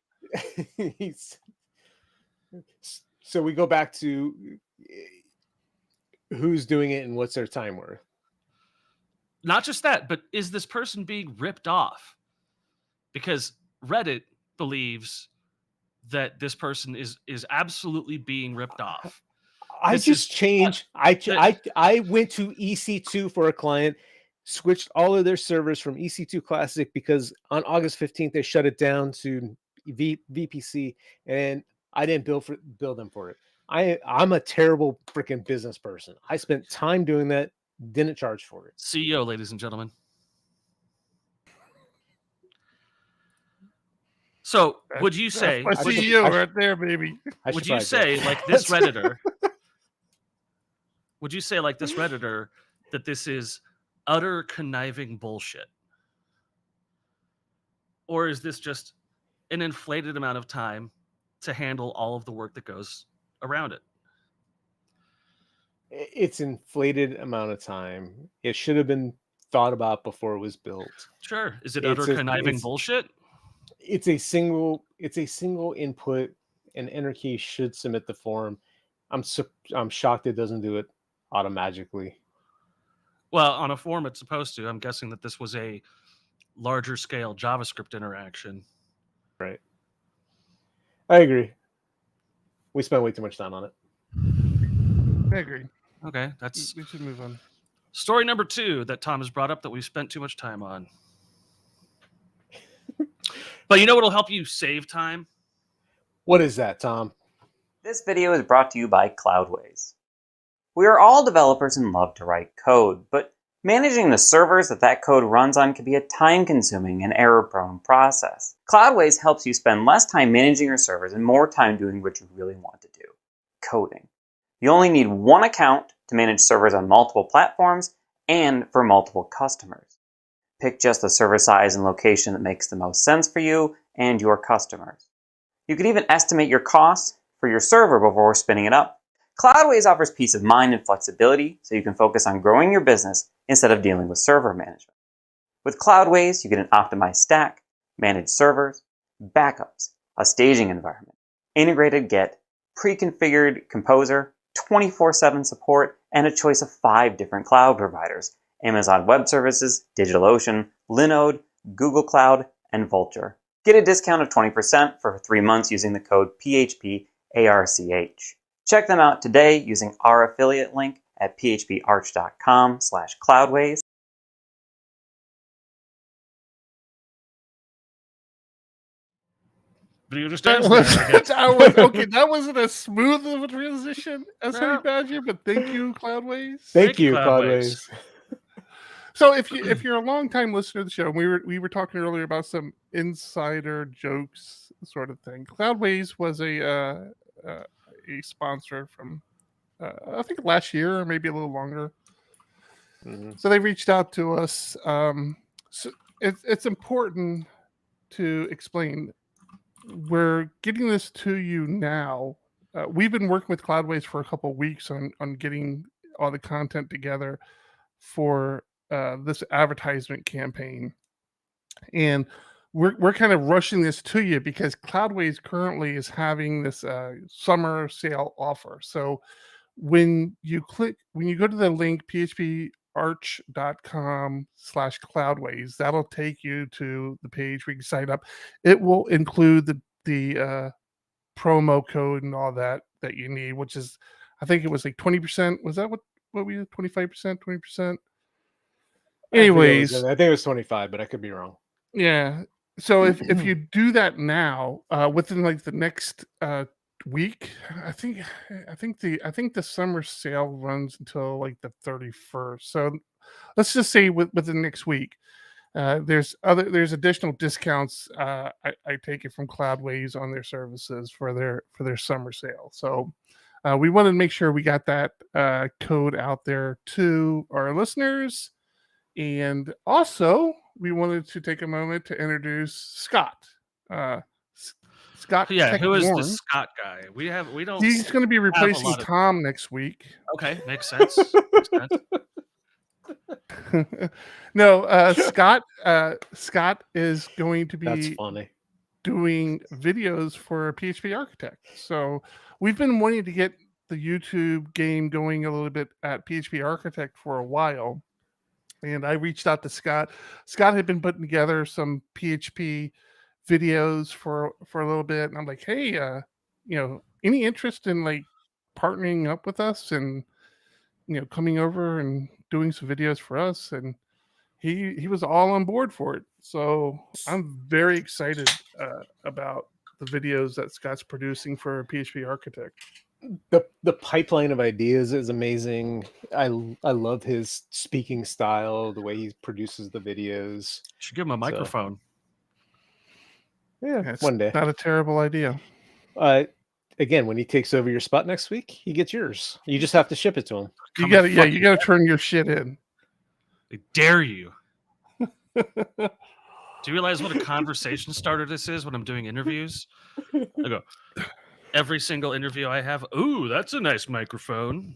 So we go back to who's doing it and what's their time worth.
Not just that, but is this person being ripped off? Because Reddit believes that this person is absolutely being ripped off.
I went to EC2 for a client, switched all of their servers from EC2 Classic because on August 15th they shut it down to VPC, and I didn't bill them for it. I'm a terrible freaking business person. I spent time doing that, didn't charge for it.
CEO, ladies and gentlemen. So would you say
my CEO right there, baby?
Would you say like this Redditor? Would you say like this Redditor that this is utter conniving bullshit? Or is this just an inflated amount of time to handle all of the work that goes around it?
It's inflated amount of time. It should have been thought about before it was built.
Sure. Is it utter conniving bullshit?
It's a single input, and enter key should submit the form. I'm shocked it doesn't do it automatically.
Well, on a form it's supposed to. I'm guessing that this was a larger scale JavaScript interaction.
Right. I agree. We spent way too much time on it.
I agree.
Okay,
we should move on.
Story number 2 that Tom has brought up that we spent too much time on. But you know what'll help you save time?
What is that, Tom?
This video is brought to you by Cloudways. We are all developers and love to write code, but managing the servers that code runs on can be a time-consuming and error-prone process. Cloudways helps you spend less time managing your servers and more time doing what you really want to do, coding. You only need one account to manage servers on multiple platforms and for multiple customers. Pick just the server size and location that makes the most sense for you and your customers. You can even estimate your costs for your server before spinning it up. Cloudways offers peace of mind and flexibility so you can focus on growing your business instead of dealing with server management. With Cloudways, you get an optimized stack, managed servers, backups, a staging environment, integrated Git, pre-configured Composer, 24/7 support, and a choice of 5 different cloud providers: Amazon Web Services, DigitalOcean, Linode, Google Cloud, and Vultr. Get a discount of 20% for 3 months using the code PHPARCH. Check them out today using our affiliate link at phparch.com/cloudways.
But you understand?
That wasn't as smooth of a transition as Honey Badger, but thank you, Cloudways.
Thank you, Cloudways.
So if you're a long time listener to the show, we were talking earlier about some insider jokes sort of thing. Cloudways was a sponsor from I think last year or maybe a little longer. Mm-hmm. So they reached out to us. So it's important to explain. We're getting this to you now. We've been working with Cloudways for a couple of weeks on getting all the content together for this advertisement campaign, and we're kind of rushing this to you because Cloudways currently is having this summer sale offer. So when you go to the link phparch.com/cloudways, that'll take you to the page where you can sign up. It will include the promo code and all that you need, which is, I think it was like 20%. Was that what we did? 25%, 20%? Anyways,
I think it was 25, but I could be wrong.
Yeah. So if you do that now, within like the next week. I think the summer sale runs until like the 31st. So let's just say within next week. There's additional discounts. I take it from Cloudways on their services for their summer sale. So we wanted to make sure we got that code out there to our listeners, and also we wanted to take a moment to introduce Scott. Scott,
Yeah, who is
Techborn.
the Scott guy? We don't.
He's going to be replacing Tom next week.
Okay, makes sense. Makes sense.
No, Scott is going to
That's
be
funny.
doing videos for PHP Architect. So we've been wanting to get the YouTube game going a little bit at PHP Architect for a while. And I reached out to Scott. Scott had been putting together some PHP videos for a little bit. And I'm like, hey, any interest in like partnering up with us and, coming over and doing some videos for us? And he was all on board for it. So I'm very excited about the videos that Scott's producing for PHP Architect.
The pipeline of ideas is amazing. I love his speaking style, the way he produces the videos.
Should give him a microphone.
Yeah,
It's
one day.
not a terrible idea.
Again, when he takes over your spot next week, he gets yours. You just have to ship it to him.
You gotta turn your shit in.
I dare you. Do you realize what a conversation starter this is when I'm doing interviews? I go, every single interview I have, ooh, that's a nice microphone.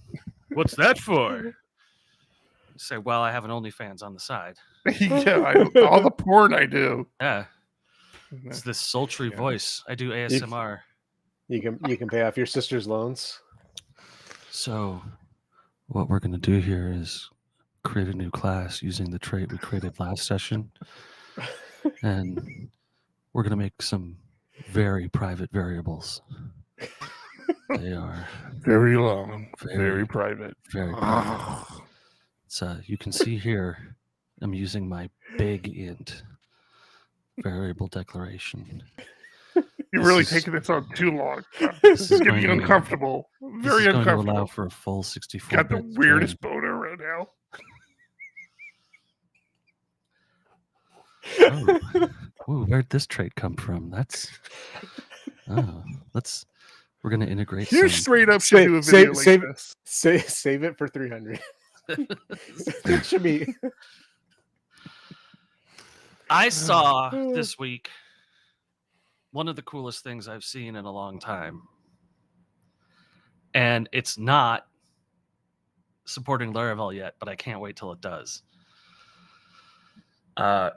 What's that for? I say, well, I have an OnlyFans on the side.
Yeah, all the porn I do.
Yeah. It's this sultry voice. I do ASMR.
You can pay off your sister's loans.
So what we're going to do here is create a new class using the trait we created last session. And we're going to make some very private variables. They are
very long, very private.
Very private. So you can see here, I'm using my big int variable declaration.
You're really taking this on too long. This is getting uncomfortable. Very uncomfortable.
Going to allow for a full 64.
Got the weirdest boner right now.
Oh, where'd this trait come from? We're going to integrate.
You straight up should do a video like this.
Save it for 300. It should be.
I saw this week one of the coolest things I've seen in a long time. And it's not supporting Laravel yet, but I can't wait till it does. A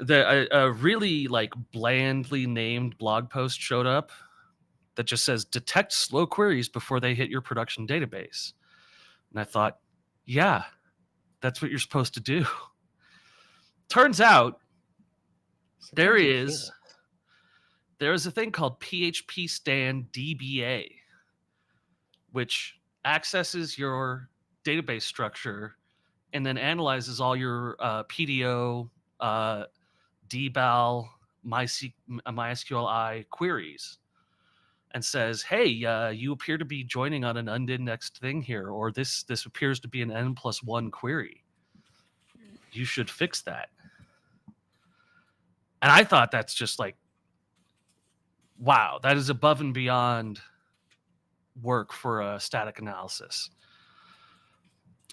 really like blandly named blog post showed up that just says detect slow queries before they hit your production database. And I thought, yeah, that's what you're supposed to do. Turns out there's a thing called PHP Stand DBA, which accesses your database structure and then analyzes all your PDO, dbal, MySQLi queries and says, hey, you appear to be joining on an undexed thing here, or this appears to be an n+1 query. You should fix that. And I thought that's just like, wow, that is above and beyond work for a static analysis.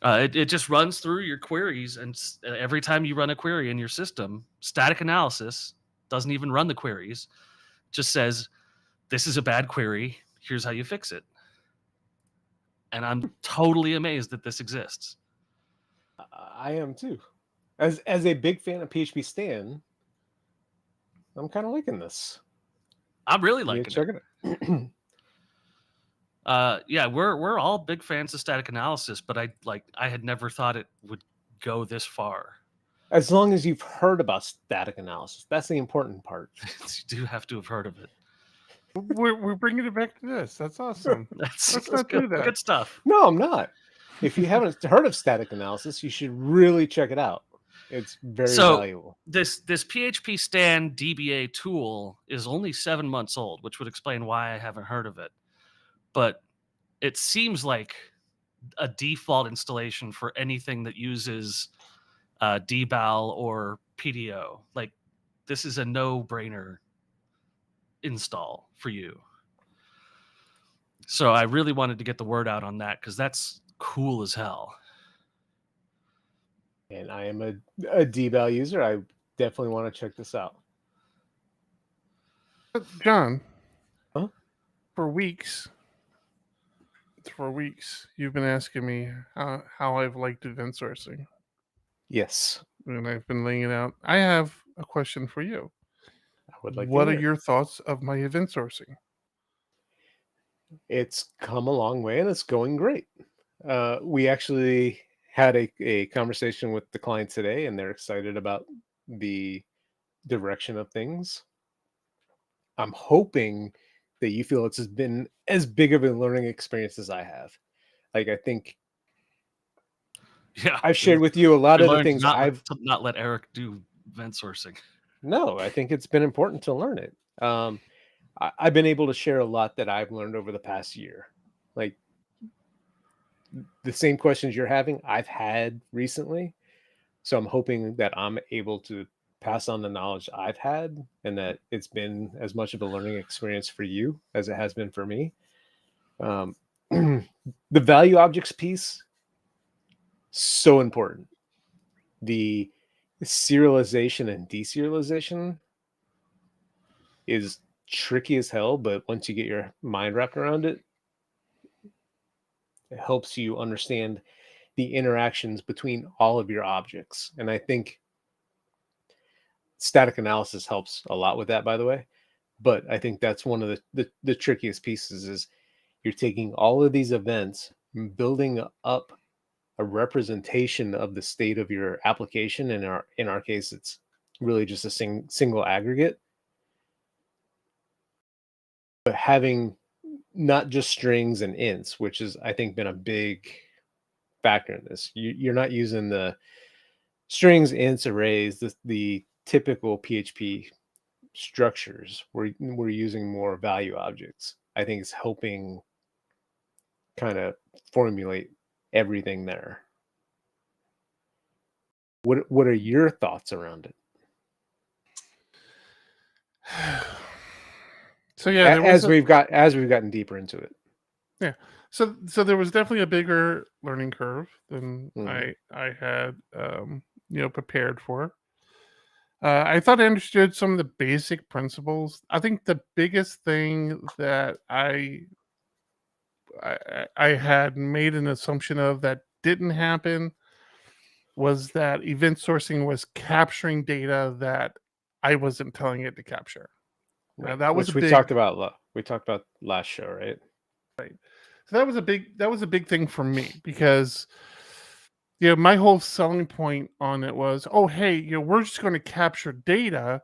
It just runs through your queries, and every time you run a query in your system, static analysis doesn't even run the queries, just says, this is a bad query, here's how you fix it. And I'm totally amazed that this exists.
I am too. As a big fan of PHP Stan, I'm kind of liking this.
I'm really liking
check it.
Yeah, we're all big fans of static analysis, but I had never thought it would go this far.
As long as you've heard about static analysis, that's the important part.
You do have to have heard of it.
We're bringing it back to this. That's awesome.
Let's not do that. Good stuff.
No, I'm not. If you haven't heard of static analysis, you should really check it out. It's very
So
valuable.
this PHP Stan DBA tool is only 7 months old, which would explain why I haven't heard of it. But it seems like a default installation for anything that uses dbal or PDO. Like, this is a no-brainer install for you. So I really wanted to get the word out on that because that's cool as hell.
And I am a dbal user. I definitely want to check this out.
John,
Huh?
for weeks, you've been asking me how I've liked event sourcing.
Yes.
And I've been laying it out. I have a question for you.
I would like
What
to
are
hear.
your thoughts of my event sourcing?
It's come a long way and it's going great. We actually had a conversation with the client today, and they're excited about the direction of things. I'm hoping that you feel it's been as big of a learning experience as I have. Like, I think
Yeah,
I've shared with you a lot
we
of the
learned
things
to not let Eric do event sourcing.
No, I think it's been important to learn it. I've been able to share a lot that I've learned over the past year. Like, the same questions you're having, I've had recently. So I'm hoping that I'm able to pass on the knowledge I've had, and that it's been as much of a learning experience for you as it has been for me. The value objects piece, so important. The serialization and deserialization is tricky as hell, but once you get your mind wrapped around it, it helps you understand the interactions between all of your objects. And I think static analysis helps a lot with that, by the way. But I think that's one of the trickiest pieces is you're taking all of these events, building up a representation of the state of your application. And in our case, it's really just a single aggregate. But having not just strings and ints, which is, I think, been a big factor in this. You're not using the strings, ints, arrays, the typical PHP structures. We're using more value objects. I think it's helping kind of formulate everything there. What are your thoughts around it?
So yeah,
as we've gotten deeper into it.
Yeah. So there was definitely a bigger learning curve than I had prepared for. I thought I understood some of the basic principles. I think the biggest thing that I had made an assumption of that didn't happen was that event sourcing was capturing data that I wasn't telling it to capture.
Right.
That was
we talked about last show, right?
Right. So that was a big thing for me because my whole selling point on it was, oh hey, we're just going to capture data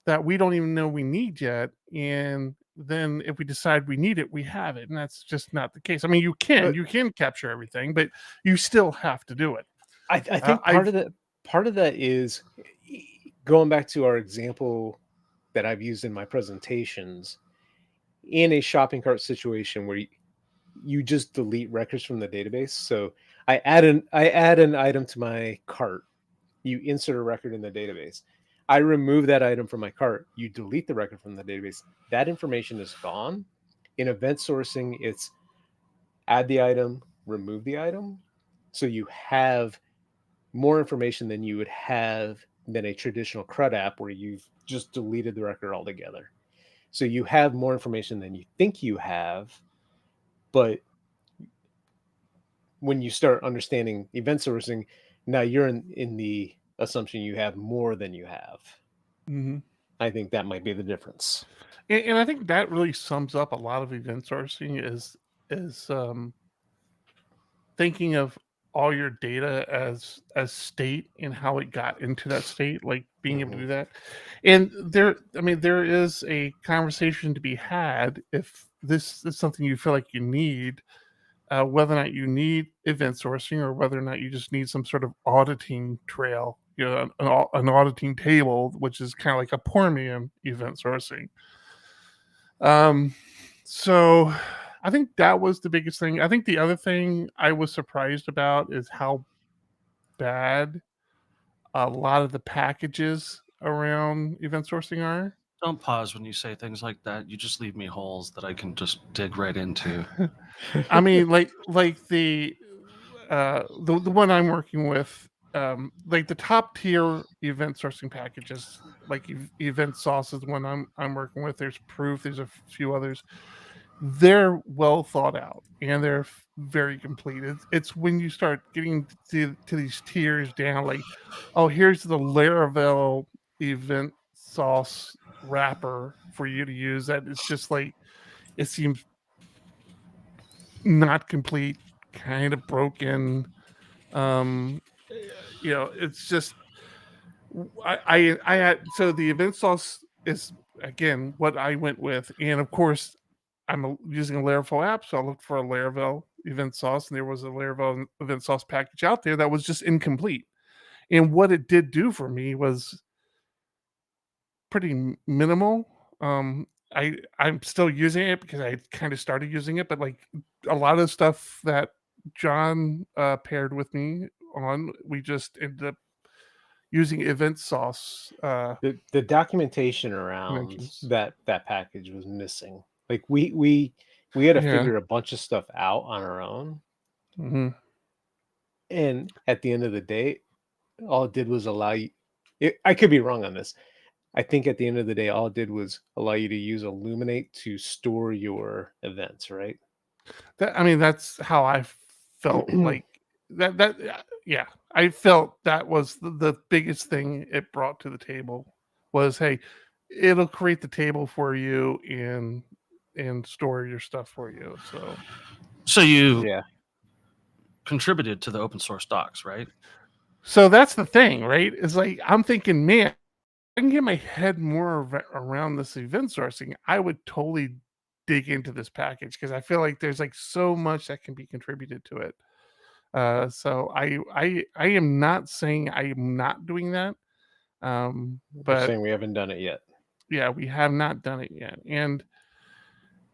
that we don't even know we need yet, and then if we decide we need it, we have it. And that's just not the case. I mean, you can capture everything, but you still have to do it.
I think part of that is going back to our example that I've used in my presentations. In a shopping cart situation where you just delete records from the database. So I add an item to my cart. You insert a record in the database. I remove that item from my cart. You delete the record from the database. That information is gone. In event sourcing, it's add the item, remove the item. So you have more information than you would have than a traditional CRUD app where you've just deleted the record altogether. So you have more information than you think you have, but when you start understanding event sourcing, now you're in the assumption you have more than you have.
Mm-hmm.
I think that might be the difference.
And I think that really sums up a lot of event sourcing is thinking of all your data as state and how it got into that state, like being able to do that. And there is a conversation to be had if this is something you feel like you need, whether or not you need event sourcing or whether or not you just need some sort of auditing trail an auditing table, which is kind of like a poor man event sourcing. So I think that was the biggest thing. I think the other thing I was surprised about is how bad a lot of the packages around event sourcing are.
Don't pause when you say things like that. You just leave me holes that I can just dig right into.
I mean, like the one I'm working with, like the top tier event sourcing packages, like Event Sauce is the one I'm working with. There's Proof. There's a few others. They're well thought out and they're very complete. It's when you start getting to these tiers down, like, oh, here's the Laravel Event Sauce wrapper for you to use. That it's just like it seems not complete, kind of broken. It's just I had, so the event sauce is again what I went with, and of course I'm using a Laravel app, so I looked for a Laravel event sauce, and there was a Laravel event sauce package out there that was just incomplete. And what it did do for me was pretty minimal. I'm still using it because I kind of started using it, but like a lot of stuff that John paired with me on, we just ended up using event sauce.
The documentation around
dimensions.
that package was missing. Like we had to
Yeah.
figure a bunch of stuff out on our own.
Mhm.
And at the end of the day, all it did was allow you. I could be wrong on this. I think at the end of the day, all it did was allow you to use Illuminate to store your events, right?
That's how I felt. Like that. Yeah, I felt that was the biggest thing it brought to the table was, hey, it'll create the table for you and store your stuff for you.
So you
Yeah.
contributed to the open source docs, right?
So that's the thing, right? It's like I'm thinking, man, I can get my head more around this event sourcing. I would totally dig into this package because I feel like there's like so much that can be contributed to it. So I am not saying I am not doing that,
We're
but
saying we haven't done it yet.
yeah, we have not done it yet, and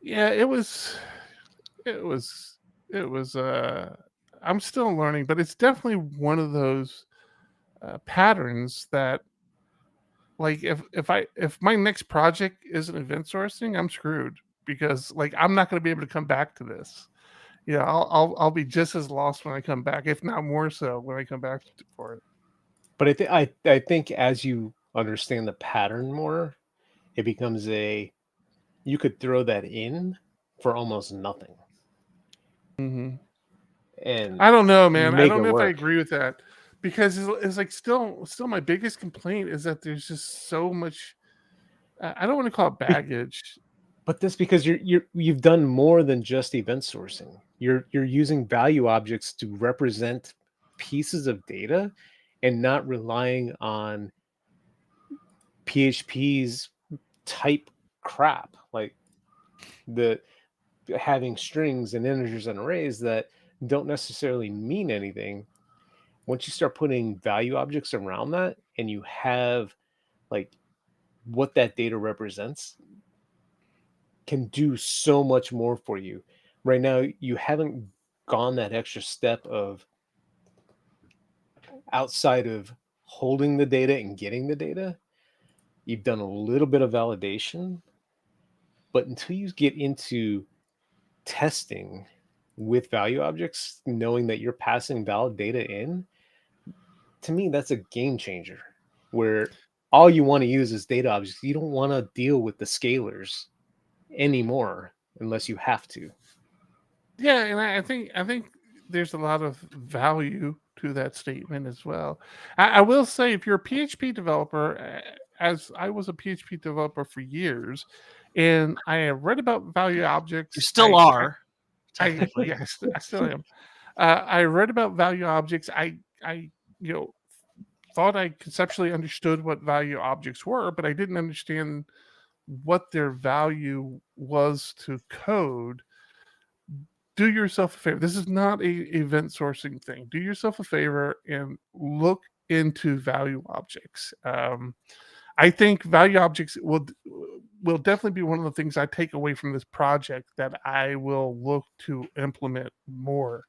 yeah, it was. I'm still learning, but it's definitely one of those patterns that, like, if my next project isn't event sourcing, I'm screwed because like I'm not going to be able to come back to this. Yeah, I'll be just as lost when I come back, if not more so when I come back for it.
But I think as you understand the pattern more, it becomes you could throw that in for almost nothing.
Mm-hmm.
And
I don't know, man. I
make
don't
it
know if I
work.
agree with that because it's like still my biggest complaint is that there's just so much. I don't want to call it baggage.
But that's because you've done more than just event sourcing. You're using value objects to represent pieces of data and not relying on PHP's type crap, like the having strings and integers and arrays that don't necessarily mean anything. Once you start putting value objects around that and you have like what that data represents, can do so much more for you. Right now, you haven't gone that extra step of outside of holding the data and getting the data. You've done a little bit of validation, but until you get into testing with value objects, knowing that you're passing valid data in, to me, that's a game changer where all you want to use is data objects. You don't want to deal with the scalars anymore unless you have to.
Yeah, and I think there's a lot of value to that statement as well. I will say, if you're a PHP developer, as I was a PHP developer for years, and I have read about value objects.
You still are.
Technically, yes, I still am. I read about value objects. I thought I conceptually understood what value objects were, but I didn't understand what their value was to code. Do yourself a favor. This is not a event sourcing thing. Do yourself a favor and look into value objects. I think value objects will definitely be one of the things I take away from this project that I will look to implement more.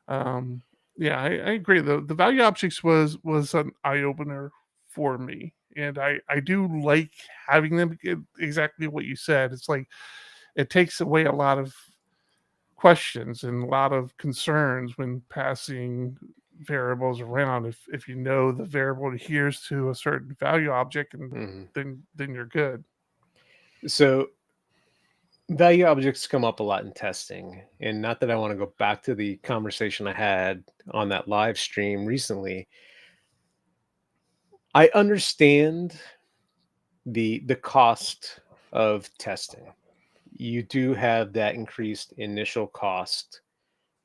Yeah, I agree. The value objects was an eye opener for me, and I do like having them. Exactly what you said. It's like it takes away a lot of questions and a lot of concerns when passing variables around. If you know the variable adheres to a certain value object, and then you're good.
So value objects come up a lot in testing, and not that I want to go back to the conversation I had on that live stream recently. I understand the cost of testing. You do have that increased initial cost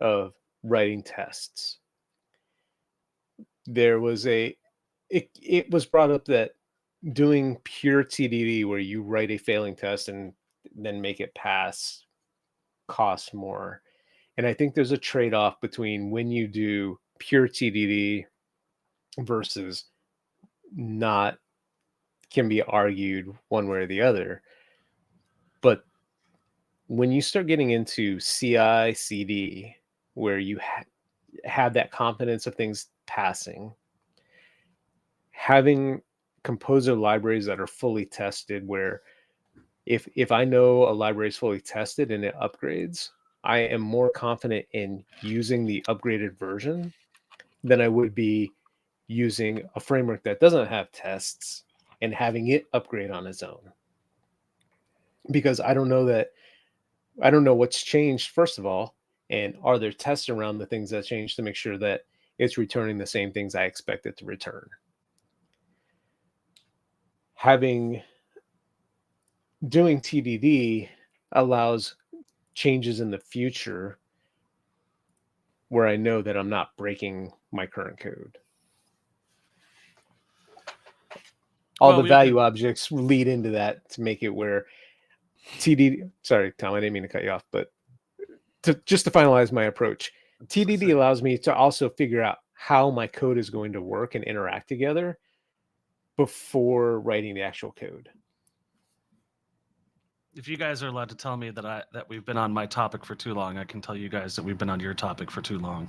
of writing tests. There was it was brought up that doing pure TDD, where you write a failing test and then make it pass, costs more. And I think there's a trade-off between when you do pure TDD versus not, can be argued one way or the other. But when you start getting into CI, CD, where you have that confidence of things passing, having composer libraries that are fully tested, where if I know a library is fully tested and it upgrades, I am more confident in using the upgraded version than I would be using a framework that doesn't have tests and having it upgrade on its own. Because I don't know what's changed, first of all, and are there tests around the things that changed to make sure that it's returning the same things I expect it to return. Doing TDD allows changes in the future where I know that I'm not breaking my current code. All the value objects lead into that to make it where TDD, sorry, Tom, I didn't mean to cut you off, but just to finalize my approach, TDD allows me to also figure out how my code is going to work and interact together before writing the actual code.
If you guys are allowed to tell me that we've been on my topic for too long, I can tell you guys that we've been on your topic for too long.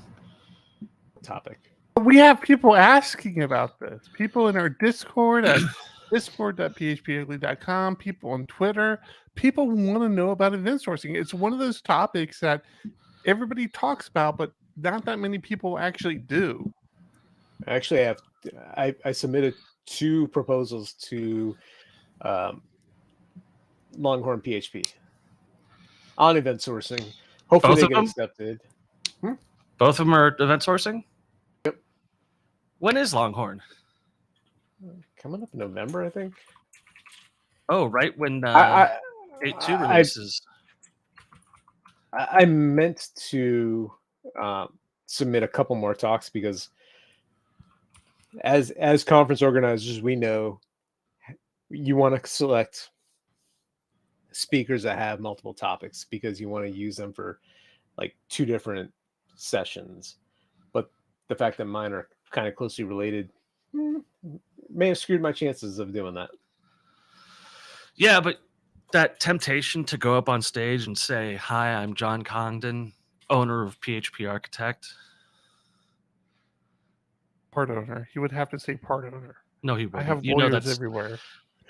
We have people asking about this. People in our Discord at discord.phpugly.com, people on Twitter, people want to know about event sourcing. It's one of those topics that everybody talks about, but not that many people actually do.
Actually, I submitted 2 proposals to Longhorn PHP on event sourcing. Hopefully they get accepted.
Both of them are event sourcing?
Yep.
When is Longhorn?
Coming up in November, I think.
Oh, right when 8.2 releases.
I meant to submit a couple more talks because as conference organizers, we know you want to select speakers that have multiple topics because you want to use them for like 2 different sessions. But the fact that mine are kind of closely related may have screwed my chances of doing that.
Yeah, but that temptation to go up on stage and say, "Hi, I'm John Congdon, owner of PHP Architect."
Part owner. He would have to say part owner.
No, he wouldn't.
I have lawyers everywhere.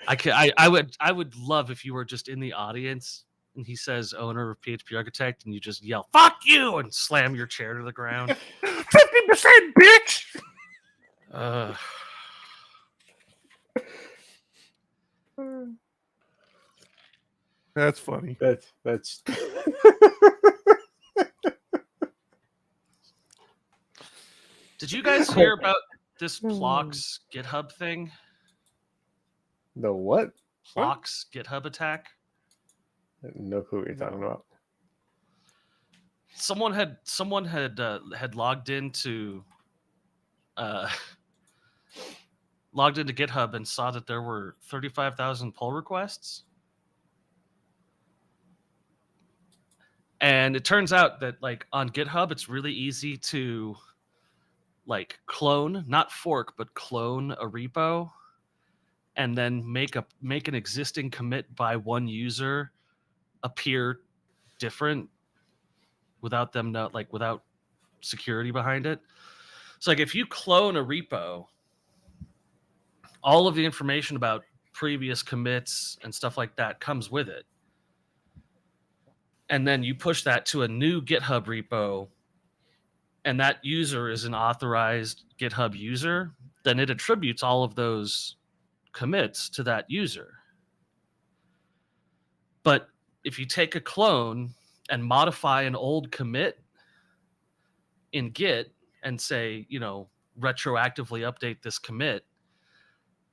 I would love if you were just in the audience and he says owner of PHP Architect and you just yell, "Fuck you!" and slam your chair to the ground.
50%, bitch! That's funny.
That's
Did you guys hear about this Plox GitHub thing?
The what?
Plox GitHub attack?
No clue what you're talking about.
Someone had logged into GitHub and saw that there were 35,000 pull requests. And it turns out that like on GitHub, it's really easy to like clone, not fork, but clone a repo, and then make an existing commit by one user appear different without them without security behind it. So like if you clone a repo, all of the information about previous commits and stuff like that comes with it. And then you push that to a new GitHub repo, and that user is an authorized GitHub user, then it attributes all of those commits to that user. But if you take a clone and modify an old commit in Git and say, retroactively update this commit,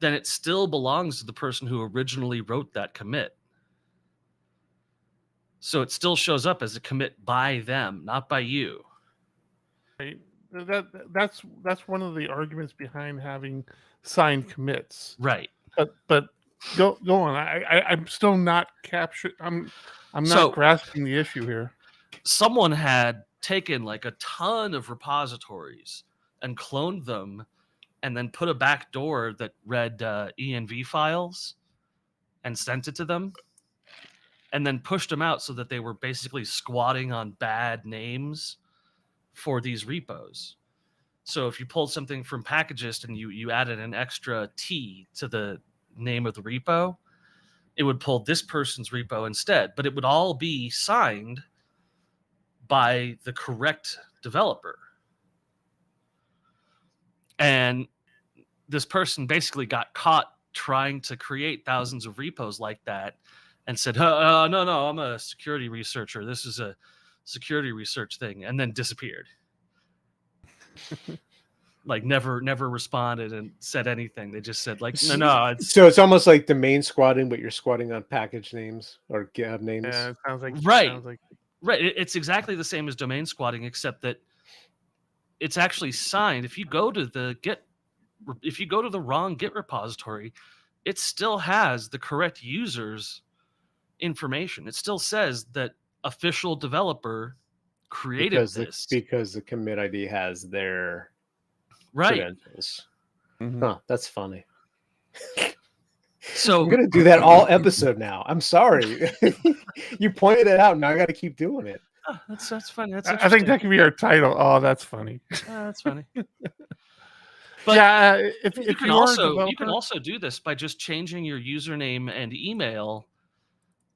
then it still belongs to the person who originally wrote that commit. So it still shows up as a commit by them, not by you.
Right. That's one of the arguments behind having signed commits.
Right.
But go on. I'm still not captured. I'm not grasping the issue here.
Someone had taken like a ton of repositories and cloned them, and then put a backdoor that read env files and sent it to them, and then pushed them out so that they were basically squatting on bad names for these repos. So if you pulled something from Packagist and you added an extra T to the name of the repo, it would pull this person's repo instead, but it would all be signed by the correct developer. And this person basically got caught trying to create thousands of repos like that and said, no, I'm a security researcher. This is a security research thing, and then disappeared. Like never responded and said anything. They just said like, no.
So it's almost like domain squatting, but you're squatting on package names or GitHub names.
Yeah, it sounds like
right. It's exactly the same as domain squatting, except that it's actually signed. If you go to the wrong Git repository, it still has the correct user's information. It still says that official developer created this
because the commit ID has their credentials.
Mm-hmm.
Huh, that's funny.
So
I'm gonna do that all episode now. I'm sorry. You pointed it out, now I got to keep doing it.
Oh, that's funny.
I think that could be our title. Oh, that's funny.
That's funny.
But yeah, if
you can also do this by just changing your username and email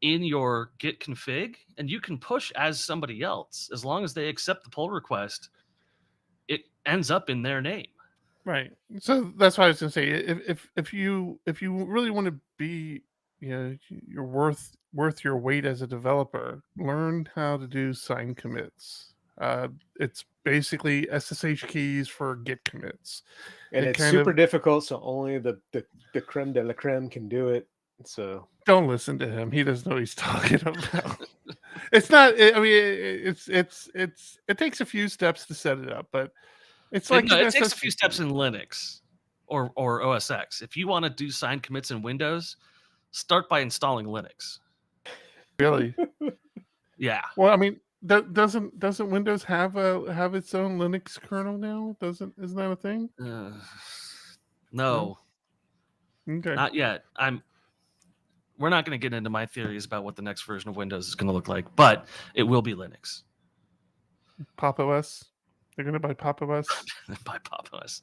in your Git config, and you can push as somebody else as long as they accept the pull request. It ends up in their name.
Right. So that's what I was going to say. If you really want to be, you're worth your weight as a developer, learn how to do signed commits. It's basically SSH keys for Git commits.
And it's super difficult, so only the creme de la creme can do it. So
don't listen to him. He doesn't know what he's talking about. It's not. I mean, it takes a few steps to set it up, but it's like
it takes a few steps in Linux or OS X. If you want to do signed commits in Windows, start by installing Linux.
Really?
Yeah.
Well, I mean, doesn't Windows have its own Linux kernel now? Isn't that a thing?
No.
Okay.
Not yet. We're not going to get into my theories about what the next version of Windows is going to look like, but it will be Linux.
Pop OS? They're going to buy Pop OS?
Buy Pop OS.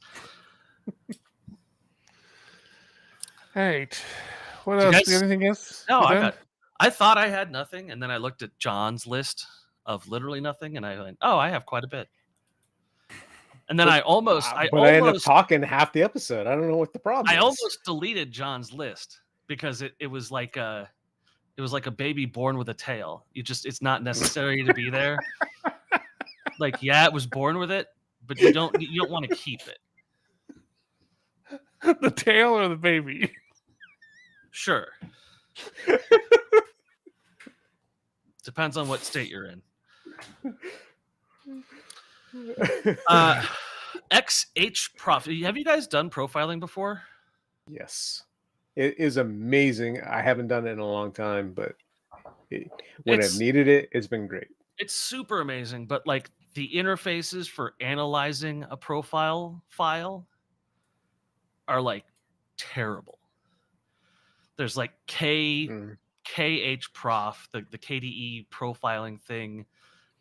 Hey, what else? Do you have anything else?
No, I thought I had nothing, and then I looked at John's list of literally nothing, and I went, oh, I have quite a bit. And then I ended up
talking half the episode. I don't know what the problem is.
I almost deleted John's list because it was like a baby born with a tail. It's not necessary to be there. Like, yeah, it was born with it, but you don't want to keep it.
The tail or the baby?
Sure. Depends on what state you're in. Xhprof. Have you guys done profiling before?
Yes. It is amazing. I haven't done it in a long time, but when I've needed it, it's been great.
It's super amazing, but like the interfaces for analyzing a profile file are like terrible. There's like Xhprof, the KDE profiling thing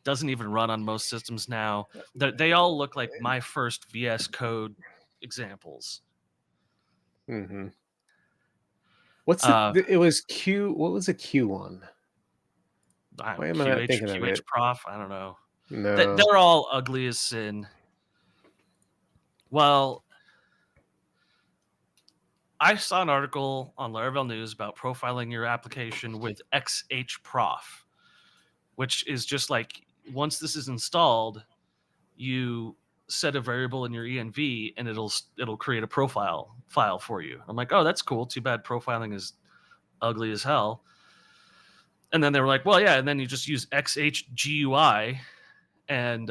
doesn't even run on most systems now. They all look like my first VS Code examples.
Mm-hmm. What's it was Q? What was a Q one? Why am I not thinking of it?
Xhprof, I don't know.
No,
they're all ugly as sin. Well, I saw an article on Laravel News about profiling your application with Xhprof, which is just like once this is installed, you set a variable in your env and it'll create a profile file for you. I'm like, oh, that's cool. Too bad profiling is ugly as hell. And then they were like, well, yeah, and then you just use XHGUI and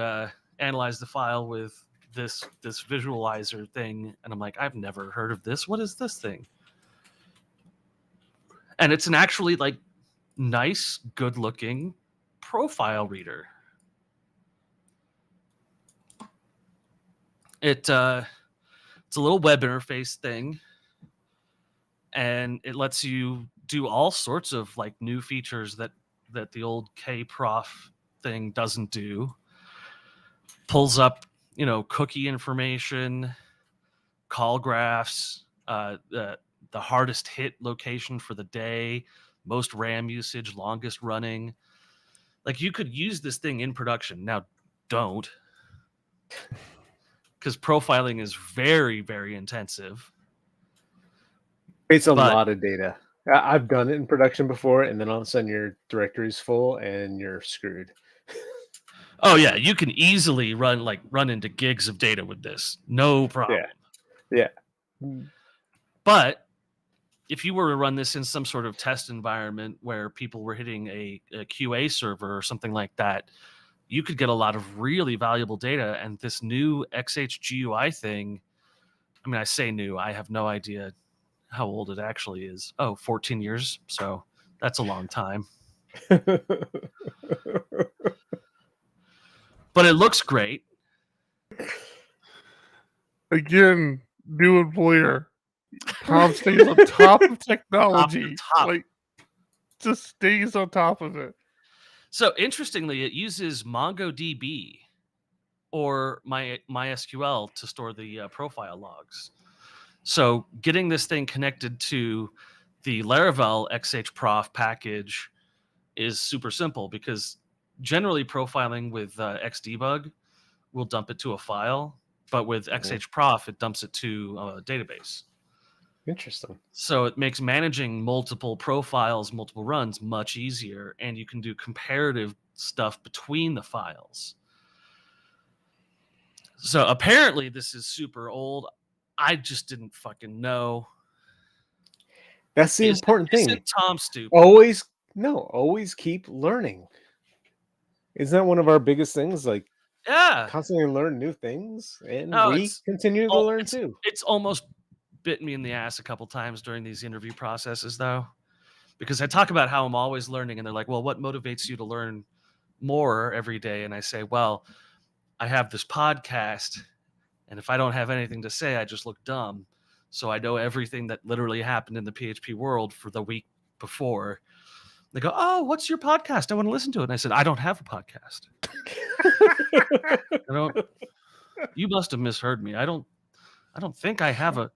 analyze the file with this visualizer thing. And I'm like, I've never heard of this. What is this thing? And it's an actually like nice, good looking profile reader. It's a little web interface thing, and it lets you do all sorts of like new features that the old Xhprof thing doesn't do. Pulls up, cookie information, call graphs, the hardest hit location for the day, most RAM usage, longest running. Like you could use this thing in production. Now, don't. Because profiling is very, very intensive.
It's a lot of data. I've done it in production before, and then all of a sudden your directory's full and you're screwed.
Oh yeah, you can easily run into gigs of data with this. No problem.
Yeah.
But if you were to run this in some sort of test environment where people were hitting a QA server or something like that, you could get a lot of really valuable data. And this new XHGUI thing, I mean, I say new, I have no idea how old it actually is. 14 years. So that's a long time. But it looks great.
Again, new employer. Tom stays on top of technology. Like, just stays on top of it.
So interestingly, it uses MongoDB or MySQL to store the profile logs. So getting this thing connected to the Laravel Xhprof package is super simple because generally profiling with Xdebug will dump it to a file, but with Xhprof, it dumps it to a database.
Interesting.
So it makes managing multiple profiles, multiple runs much easier, and you can do comparative stuff between the files. So apparently this is super old. I just didn't fucking know.
That's the important thing.
Isn't Tom stupid?
Always keep learning. Isn't that one of our biggest things? Like,
yeah,
constantly learn new things, and we continue to learn too.
It's almost bit me in the ass a couple times during these interview processes, though, because I talk about how I'm always learning, and they're like, well, what motivates you to learn more every day? And I say, well, I have this podcast, and if I don't have anything to say, I just look dumb. So I know everything that literally happened in the PHP world for the week before. They go, oh, what's your podcast? I want to listen to it. And I said, I don't have a podcast. You must have misheard me. I don't think I have a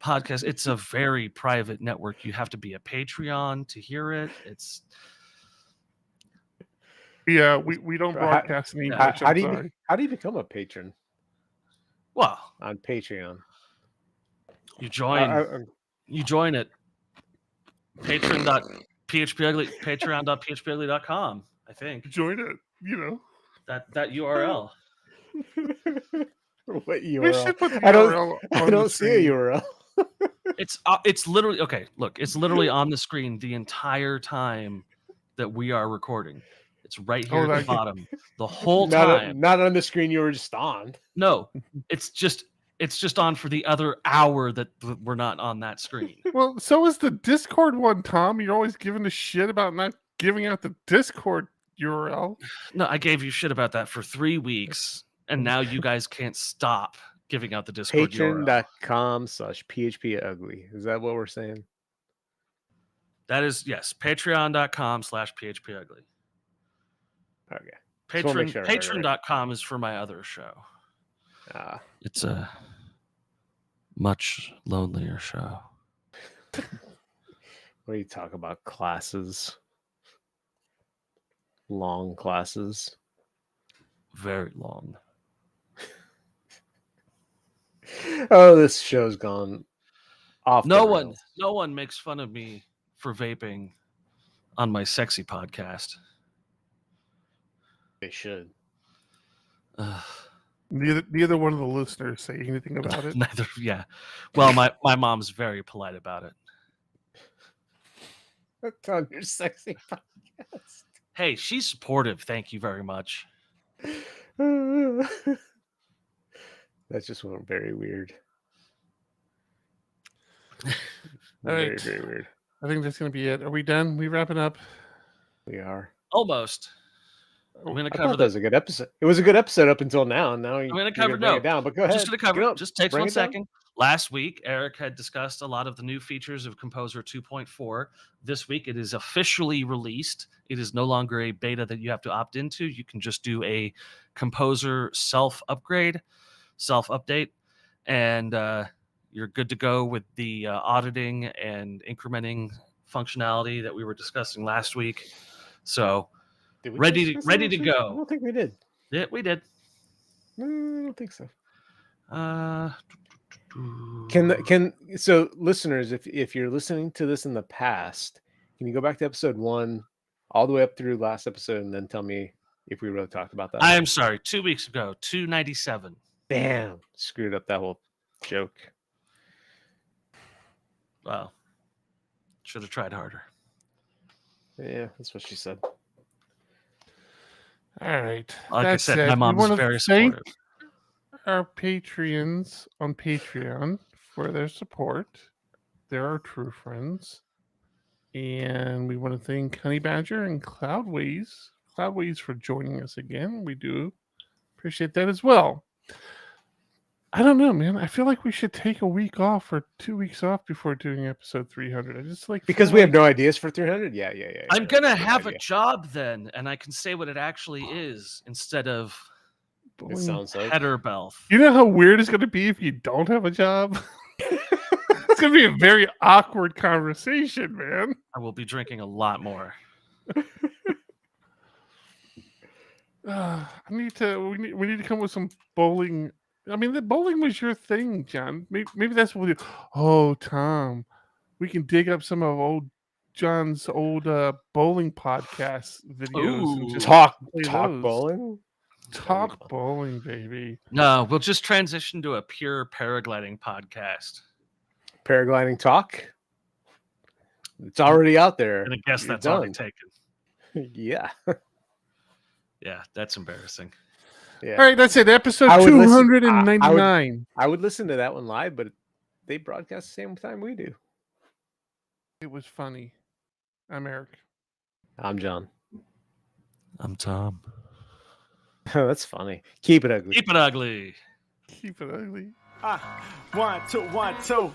podcast. It's a very private network. You have to be a Patreon to hear it. It's
we don't broadcast in English.
How do you become a patron?
Well,
on Patreon,
you join at patreon.phpugly.com. I think
join it.
That URL.
What URL?
I
don't see a URL.
It's literally okay. Look, it's literally on the screen the entire time that we are recording. It's right here at the bottom the whole time.
Not on the screen you were just on.
No, it's just on for the other hour that we're not on that screen.
Well, so is the Discord one, Tom. You're always giving a shit about not giving out the Discord URL?
No, I gave you shit about that for 3 weeks, and now you guys can't stop giving out the Discord URL.
Patreon.com/PHPUgly. Is that what we're saying?
That is, yes, patreon.com/PHPUgly.
Okay.
Patreon.com is for my other show. It's a much lonelier show.
Where you talk about classes. Long classes.
Very long.
Oh, this show's gone off.
No one makes fun of me for vaping on my sexy podcast.
They should.
Neither one of the listeners say anything about it.
Neither, yeah. Well, my mom's very polite about it.
That's on your sexy podcast.
Hey, she's supportive. Thank you very much.
That just went very weird.
All
Very,
right.
very weird.
I think that's going to be it. Are we done? We wrapping up?
We are.
Almost. I'm going to
I
cover
thought that was a good episode. It was a good episode up until now. Now
I'm going to cover
it down. But go ahead.
Just going to cover
Get
it.
up.
Just takes
Bring
1
it down.
second. Last week, Eric had discussed a lot of the new features of Composer 2.4. This week, it is officially released. It is no longer a beta that you have to opt into. You can just do a Composer self-upgrade, self-update, and you're good to go with the auditing and incrementing functionality that we were discussing last week. So,
Did we
ready
discuss
to
that? I
go.
don't think we did.
Yeah, we did.
No, I don't think so. So listeners, if you're listening to this in the past, can you go back to episode 1 all the way up through last episode and then tell me if we really talked about that?
I am sorry. 2 weeks ago, 297.
Damn, screwed up that whole joke.
Wow. Should have tried harder.
Yeah, that's what she said.
All right.
Like
That
I said,
said,
my
we
mom's
wanna
very
thank
supportive.
our Patreons on Patreon for their support. They're our true friends. And we want to thank Honey Badger and Cloudways for joining us again. We do appreciate that as well. I don't know, man. I feel like we should take a week off or 2 weeks off before doing episode 300. I just like
Because we have no ideas for 300? Yeah.
I'm going to
Good
have
idea.
a job then, and I can say what it actually is instead of
It sounds like.
header belth.
You know how weird it's going to be if you don't have a job? It's going to be a very awkward conversation, man.
I will be drinking a lot more.
We need to come with some bowling. I mean, the bowling was your thing, John. Maybe that's what we'll do. Oh, Tom, we can dig up some of John's old bowling podcast videos and just
Talk
play those.
bowling?
Talk bowling, baby.
No, we'll just transition to a pure paragliding podcast.
Paragliding talk? It's already out there.
And I guess
You're
that's already
done.
taken.
Yeah.
Yeah, that's embarrassing.
Yeah.
All right, that's it. Episode
I would listen-
299.
I would listen to that one live, but they broadcast the same time we do.
It was funny. I'm Eric.
I'm John.
I'm Tom.
That's funny. Keep it ugly.
Keep it ugly.
Keep it ugly.
1, 2, 1, 2.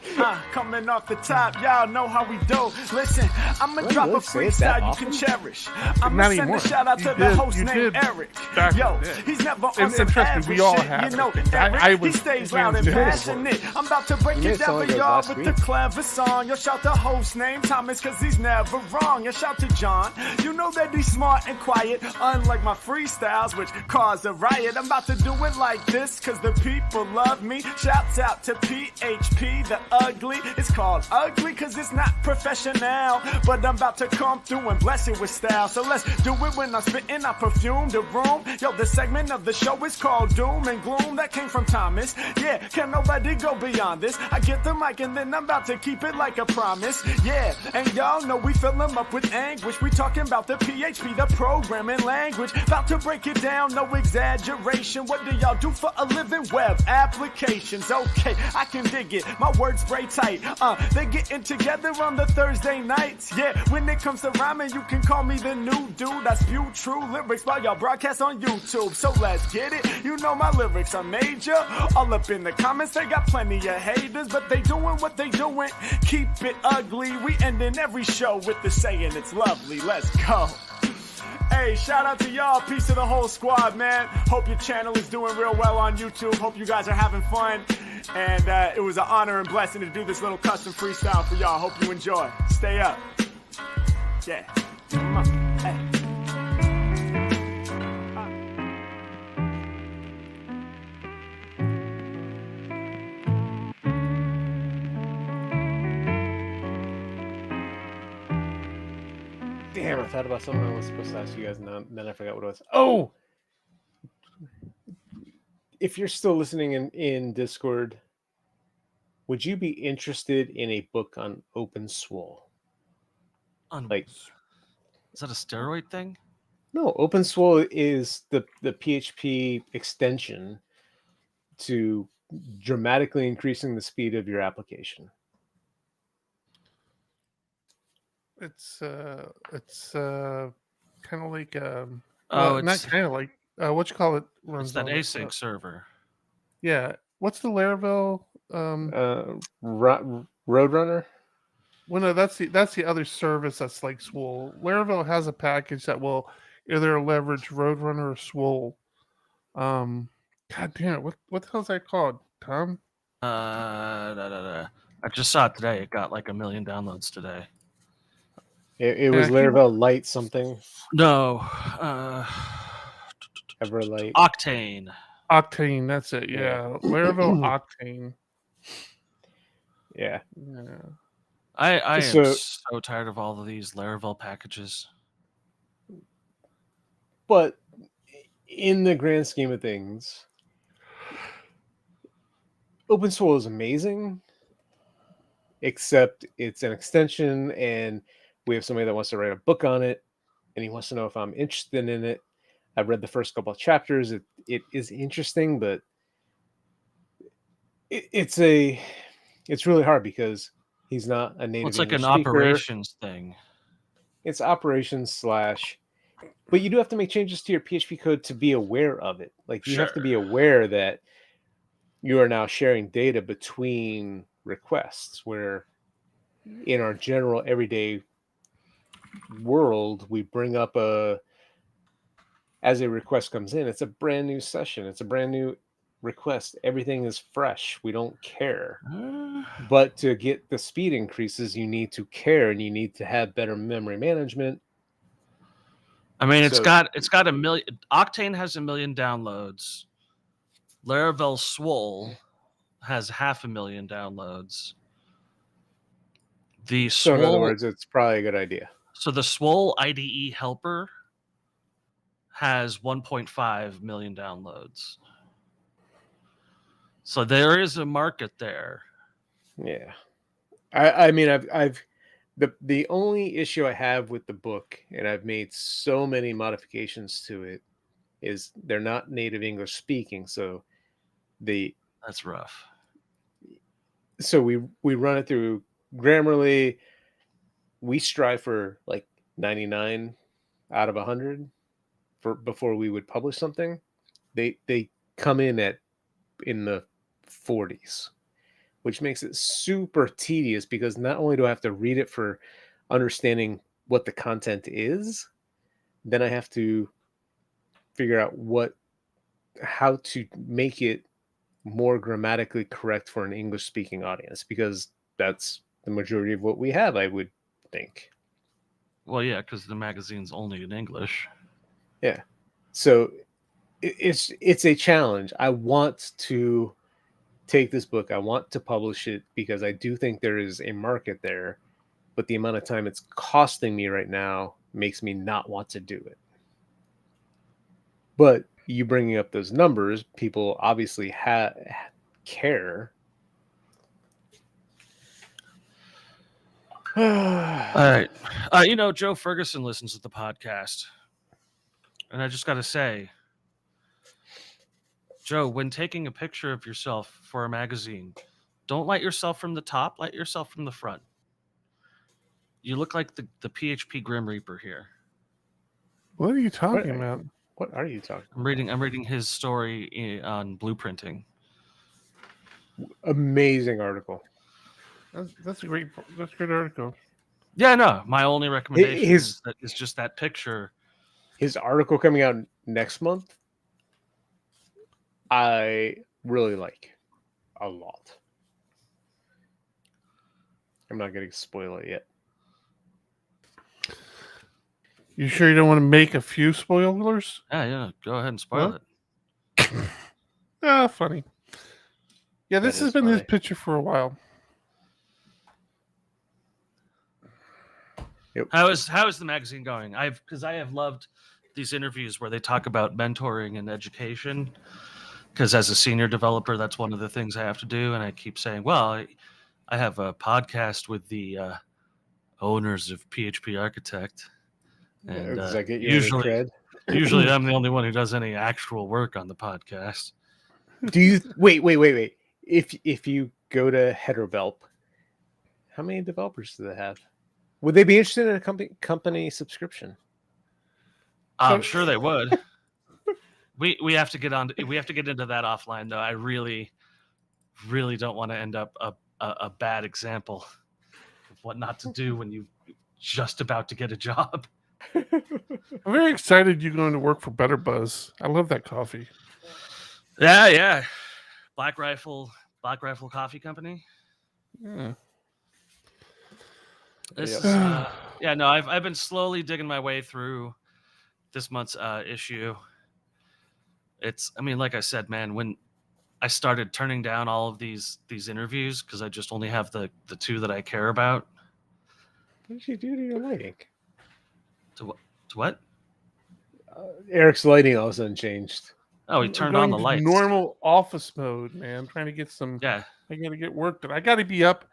Coming off the top, y'all know how we do. Listen, I'ma
Really?
drop a
Say it that
freestyle you
often?
can cherish. I'ma
Not
send
anymore.
a shout out to
You
the
did-
host
you
named
did
Eric.
back
Yo,
in the day.
he's never on
And
some
trust me,
average
we all
shit.
have
You know,
it.
Eric,
I
he
was
stays loud and
doing it
passionate. I'm about to break
You made
it
it sound
down
like
for
it was
y'all
last
with
week.
the clever song. Yo, shout the host name Thomas, cause he's never wrong. Yo, shout to John. You know that he's smart and quiet, unlike my freestyles, which cause a riot. I'm about to do it like this, cause the people love me. Shouts out to PHP, the ugly. It's called ugly, cause it's not professional. But I'm about to come through and bless it with style. So let's do it when I'm spitting, I perfume the room. Yo, the segment of the show is called Doom and Gloom. That came from Thomas. Yeah, can nobody go beyond this? I get the mic and then I'm about to keep it like a promise. Yeah, and y'all know we fill them up with anguish. We talking about the PHP, the programming language. About to break it down, no exaggeration. What do y'all do for a living? Web application. legends. Okay, I can dig it. My words spray tight. They getting together on the Thursday nights. Yeah, when it comes to rhyming, you can call me the new dude. I spew true lyrics while y'all broadcast on YouTube. So let's get it. You know my lyrics are major. All up in the comments, they got plenty of haters, but they doing what they doing. Keep it ugly. We ending every show with the saying it's lovely. Let's go. Hey, shout out to y'all. Peace to the whole squad, man. Hope your channel is doing real well on YouTube. Hope you guys are having fun. And it was an honor and blessing to do this little custom freestyle for y'all. Hope you enjoy. Stay up. Yeah. Come on. Hey.
Damn, I thought about something I was supposed to ask you guys, and then I forgot what it was. Oh! If you're still listening in Discord, would you be interested in a book on OpenSwole? Like,
is that a steroid thing?
No, OpenSwole is the PHP extension to dramatically increasing the speed of your application.
It's kind of like
it's
not kind of like what you call it runs
it's that
on
async server.
Yeah, what's the Laravel?
Roadrunner.
Well, no, that's the other service that's like Swole. Laravel has a package that will either leverage Roadrunner or Swole. God damn it, what the hell's that called, Tom?
I just saw it today. It got like 1 million downloads today.
It was Laravel Light something.
No.
Everlight.
Octane.
Octane, that's it. Yeah, Laravel Octane.
Yeah.
I am so tired of all of these Laravel packages.
But in the grand scheme of things, OpenSwole is amazing, except it's an extension, and we have somebody that wants to write a book on it, and he wants to know if I'm interested in it. I've read the first couple of chapters. It is interesting, but it's really hard because he's not a native.
It's like
English
an
speaker.
operations thing.
It's operations / but you do have to make changes to your PHP code to be aware of it. Like you have to be aware that you are now sharing data between requests, where in our general everyday world, we bring up as a request comes in, it's a brand new session. It's a brand new request. Everything is fresh. We don't care. But to get the speed increases, you need to care, and you need to have better memory management.
I mean, it's got 1 million. Octane has 1 million downloads. Laravel Swole has 500,000 downloads.
So in other words, it's probably a good idea.
So the Swole IDE helper has 1.5 million downloads. So there is a market there.
Yeah. I mean, I've the only issue I have with the book, and I've made so many modifications to it, is they're not native English speaking. So
that's rough.
So we run it through Grammarly. We strive for like 99 out of 100 before we would publish something. They come in the 40s, which makes it super tedious because not only do I have to read it for understanding what the content is, then I have to figure out how to make it more grammatically correct for an English speaking audience, because that's the majority of what we have, I would think.
Well, yeah, because the magazine's only in English.
Yeah. So it's a challenge. I want to take this book. I want to publish it because I do think there is a market there, but the amount of time it's costing me right now makes me not want to do it. But you bringing up those numbers, people obviously care.
All right. Joe Ferguson listens to the podcast. And I just got to say, Joe, when taking a picture of yourself for a magazine, don't light yourself from the top, light yourself from the front. You look like the PHP Grim Reaper here.
What are you talking about?
What are you talking?
I'm reading his story on blueprinting.
Amazing article.
That's a great article.
Yeah, no. My only recommendation is just that picture.
His article coming out next month, I really like a lot. I'm not going to spoil it yet.
You sure you don't want to make a few spoilers?
Yeah. Go ahead and spoil it.
Funny. Yeah, this has been his picture for a while.
Yep.
How is the magazine going? Because I have loved these interviews where they talk about mentoring and education. Because as a senior developer, that's one of the things I have to do, and I keep saying, "Well, I have a podcast with the owners of PHP Architect." And usually I'm the only one who does any actual work on the podcast.
Do you wait? If you go to Xhprof, how many developers do they have? Would they be interested in a company subscription?
I'm sure they would. We have to get into that offline though. I really don't want to end up a bad example of what not to do when you're just about to get a job.
I'm very excited you're going to work for Better Buzz. I love that coffee.
Yeah. Black Rifle Coffee Company.
Yeah.
I've been slowly digging my way through this month's issue. Like I said, man, when I started turning down all of these interviews because I just only have the two that I care about.
What did you do to your lighting?
To what?
Eric's lighting all of a sudden changed.
Oh, he turned on the lights.
Normal office mode, man. Trying to get some.
Yeah.
I got to get work done. I got to be up.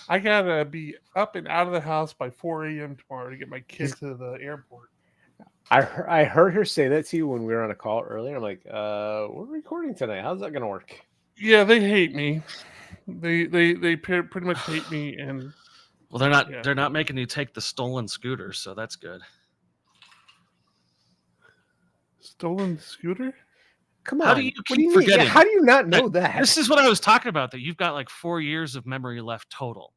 I got to be up and out of the house by 4 a.m. tomorrow to get my kid to the airport.
I heard her say that to you when we were on a call earlier. I'm like, we're recording tonight. How's that going to work?
Yeah, they hate me. They pretty much hate me. And
well, they're not making you take the stolen scooter, so that's good.
Stolen scooter?
Come on.
How do you keep forgetting?
Yeah, how do you not know that?
This is what I was talking about, that you've got like 4 years of memory left total.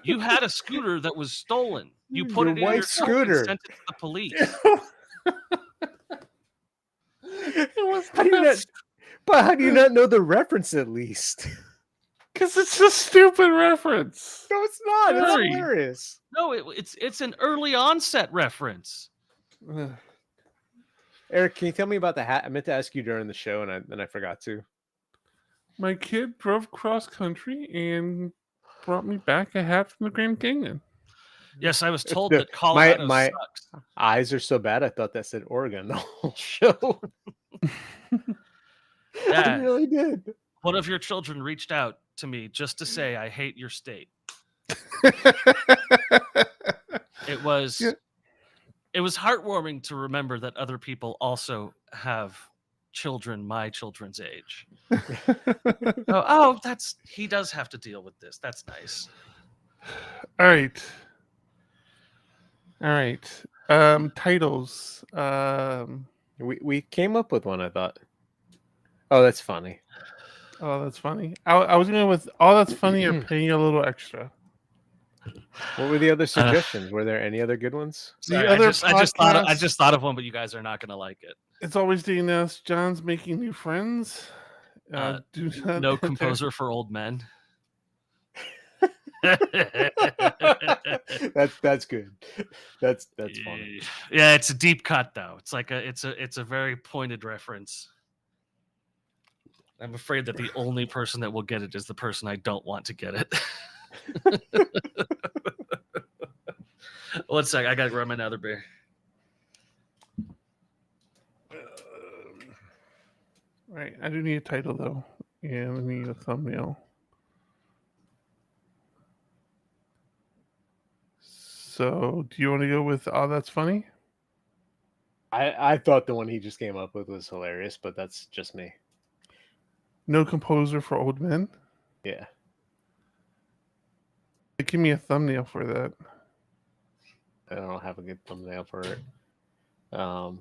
You had a scooter that was stolen. You put it in your scooter and sent it to the police.
How do you not know the reference at least?
Because it's a stupid reference.
No, it's not. It's hilarious.
No, it's an early onset reference.
Eric, can you tell me about the hat? I meant to ask you during the show, and then I forgot to.
My kid drove cross country and brought me back a hat from the Grand Canyon.
Yes, I was told that Colorado
my
sucks.
Eyes are so bad, I thought that said Oregon the whole show. I really did.
One of your children reached out to me just to say, I hate your state. It was heartwarming to remember that other people also have children my children's age. He does have to deal with this. That's nice.
All right. Titles.
We came up with one, I thought. Oh, that's funny.
I was going with that's funny or paying a little extra.
What were the other suggestions? Were there any other good ones?
Sorry, I just thought of one, but you guys are not going to like it.
It's always DNS. John's making new friends.
No composer for old men.
That's good. That's funny.
Yeah, it's a deep cut though. It's like it's a very pointed reference. I'm afraid that the only person that will get it is the person I don't want to get it. 1 sec, I gotta grab my another beer.
Right, I do need a title though, and I need a thumbnail. So, do you want to go with that's funny?
I thought the one he just came up with was hilarious, but that's just me.
No composer for old men.
Yeah.
Give me a thumbnail for that.
I don't have a good thumbnail for it. I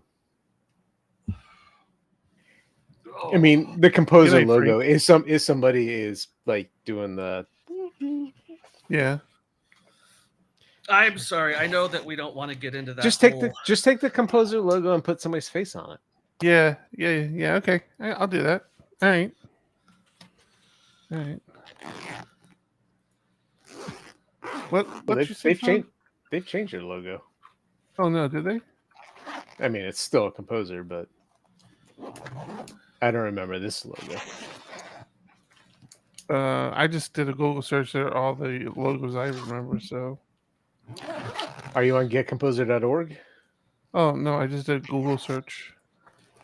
mean, the composer
Good night,
logo is somebody is like doing the.
Yeah.
I'm sorry. I know that we don't want to get into that.
Just take the composer logo and put somebody's face on it.
Yeah. Okay, I'll do that. All right. What
Well,
you say,
they've changed their logo.
Oh no, did they?
I mean, it's still a composer, but I don't remember this logo.
I just did a Google search at all the logos I remember. So,
Are you on getcomposer.org?
oh no, I just did a Google search.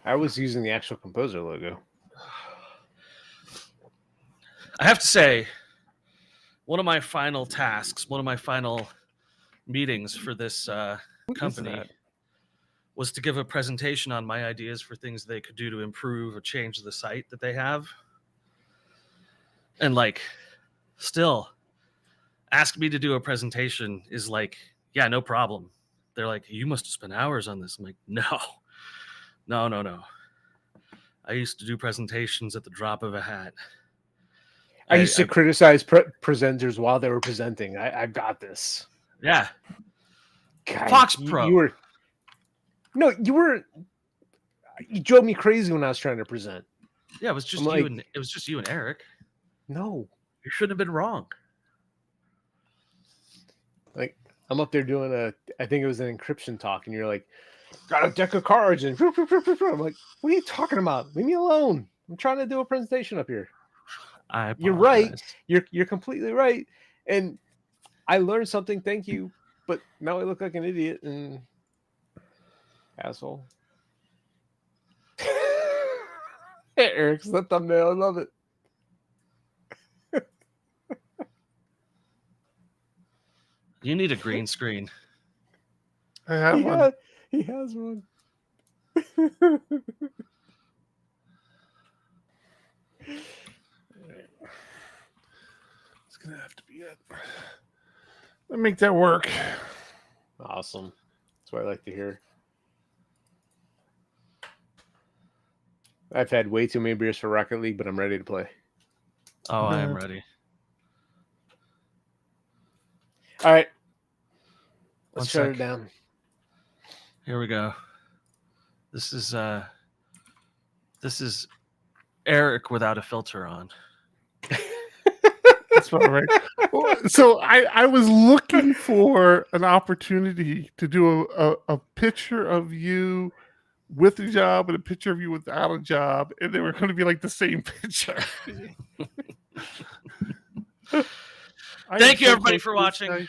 I was using the actual composer logo.
I have to say, one of my final tasks, one of my final meetings for this company was to give a presentation on my ideas for things they could do to improve or change the site that they have. And like, still, ask me to do a presentation is like, yeah, no problem. They're like, you must have spent hours on this. I'm like, no. I used to do presentations at the drop of a hat.
I used to criticize presenters while they were presenting. I've got this.
Yeah.
God,
Fox Pro.
You drove me crazy when I was trying to present.
Yeah, it was just you and Eric.
No.
You shouldn't have been wrong.
Like, I'm up there doing I think it was an encryption talk, and you're like, got a deck of cards, and I'm like, what are you talking about? Leave me alone. I'm trying to do a presentation up here. You're right. You're completely right. And I learned something. Thank you. But now I look like an idiot and asshole. Hey, Eric's the thumbnail. I love it.
You need a green screen.
I have one.
He has one.
It's gonna have to be it. Let me make that work.
Awesome. That's what I like to hear. I've had way too many beers for Rocket League, but I'm ready to play.
Oh, I am ready.
All right.
One
Let's shut
sec.
it down.
Here we go. This is Eric without a filter on.
That's about right. So I was looking for an opportunity to do a picture of you with a job and a picture of you without a job, and they were going to be like the same picture.
Thank you, everybody, for watching.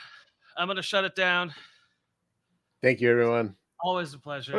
I'm going to shut it down.
Thank you, everyone.
Always a pleasure.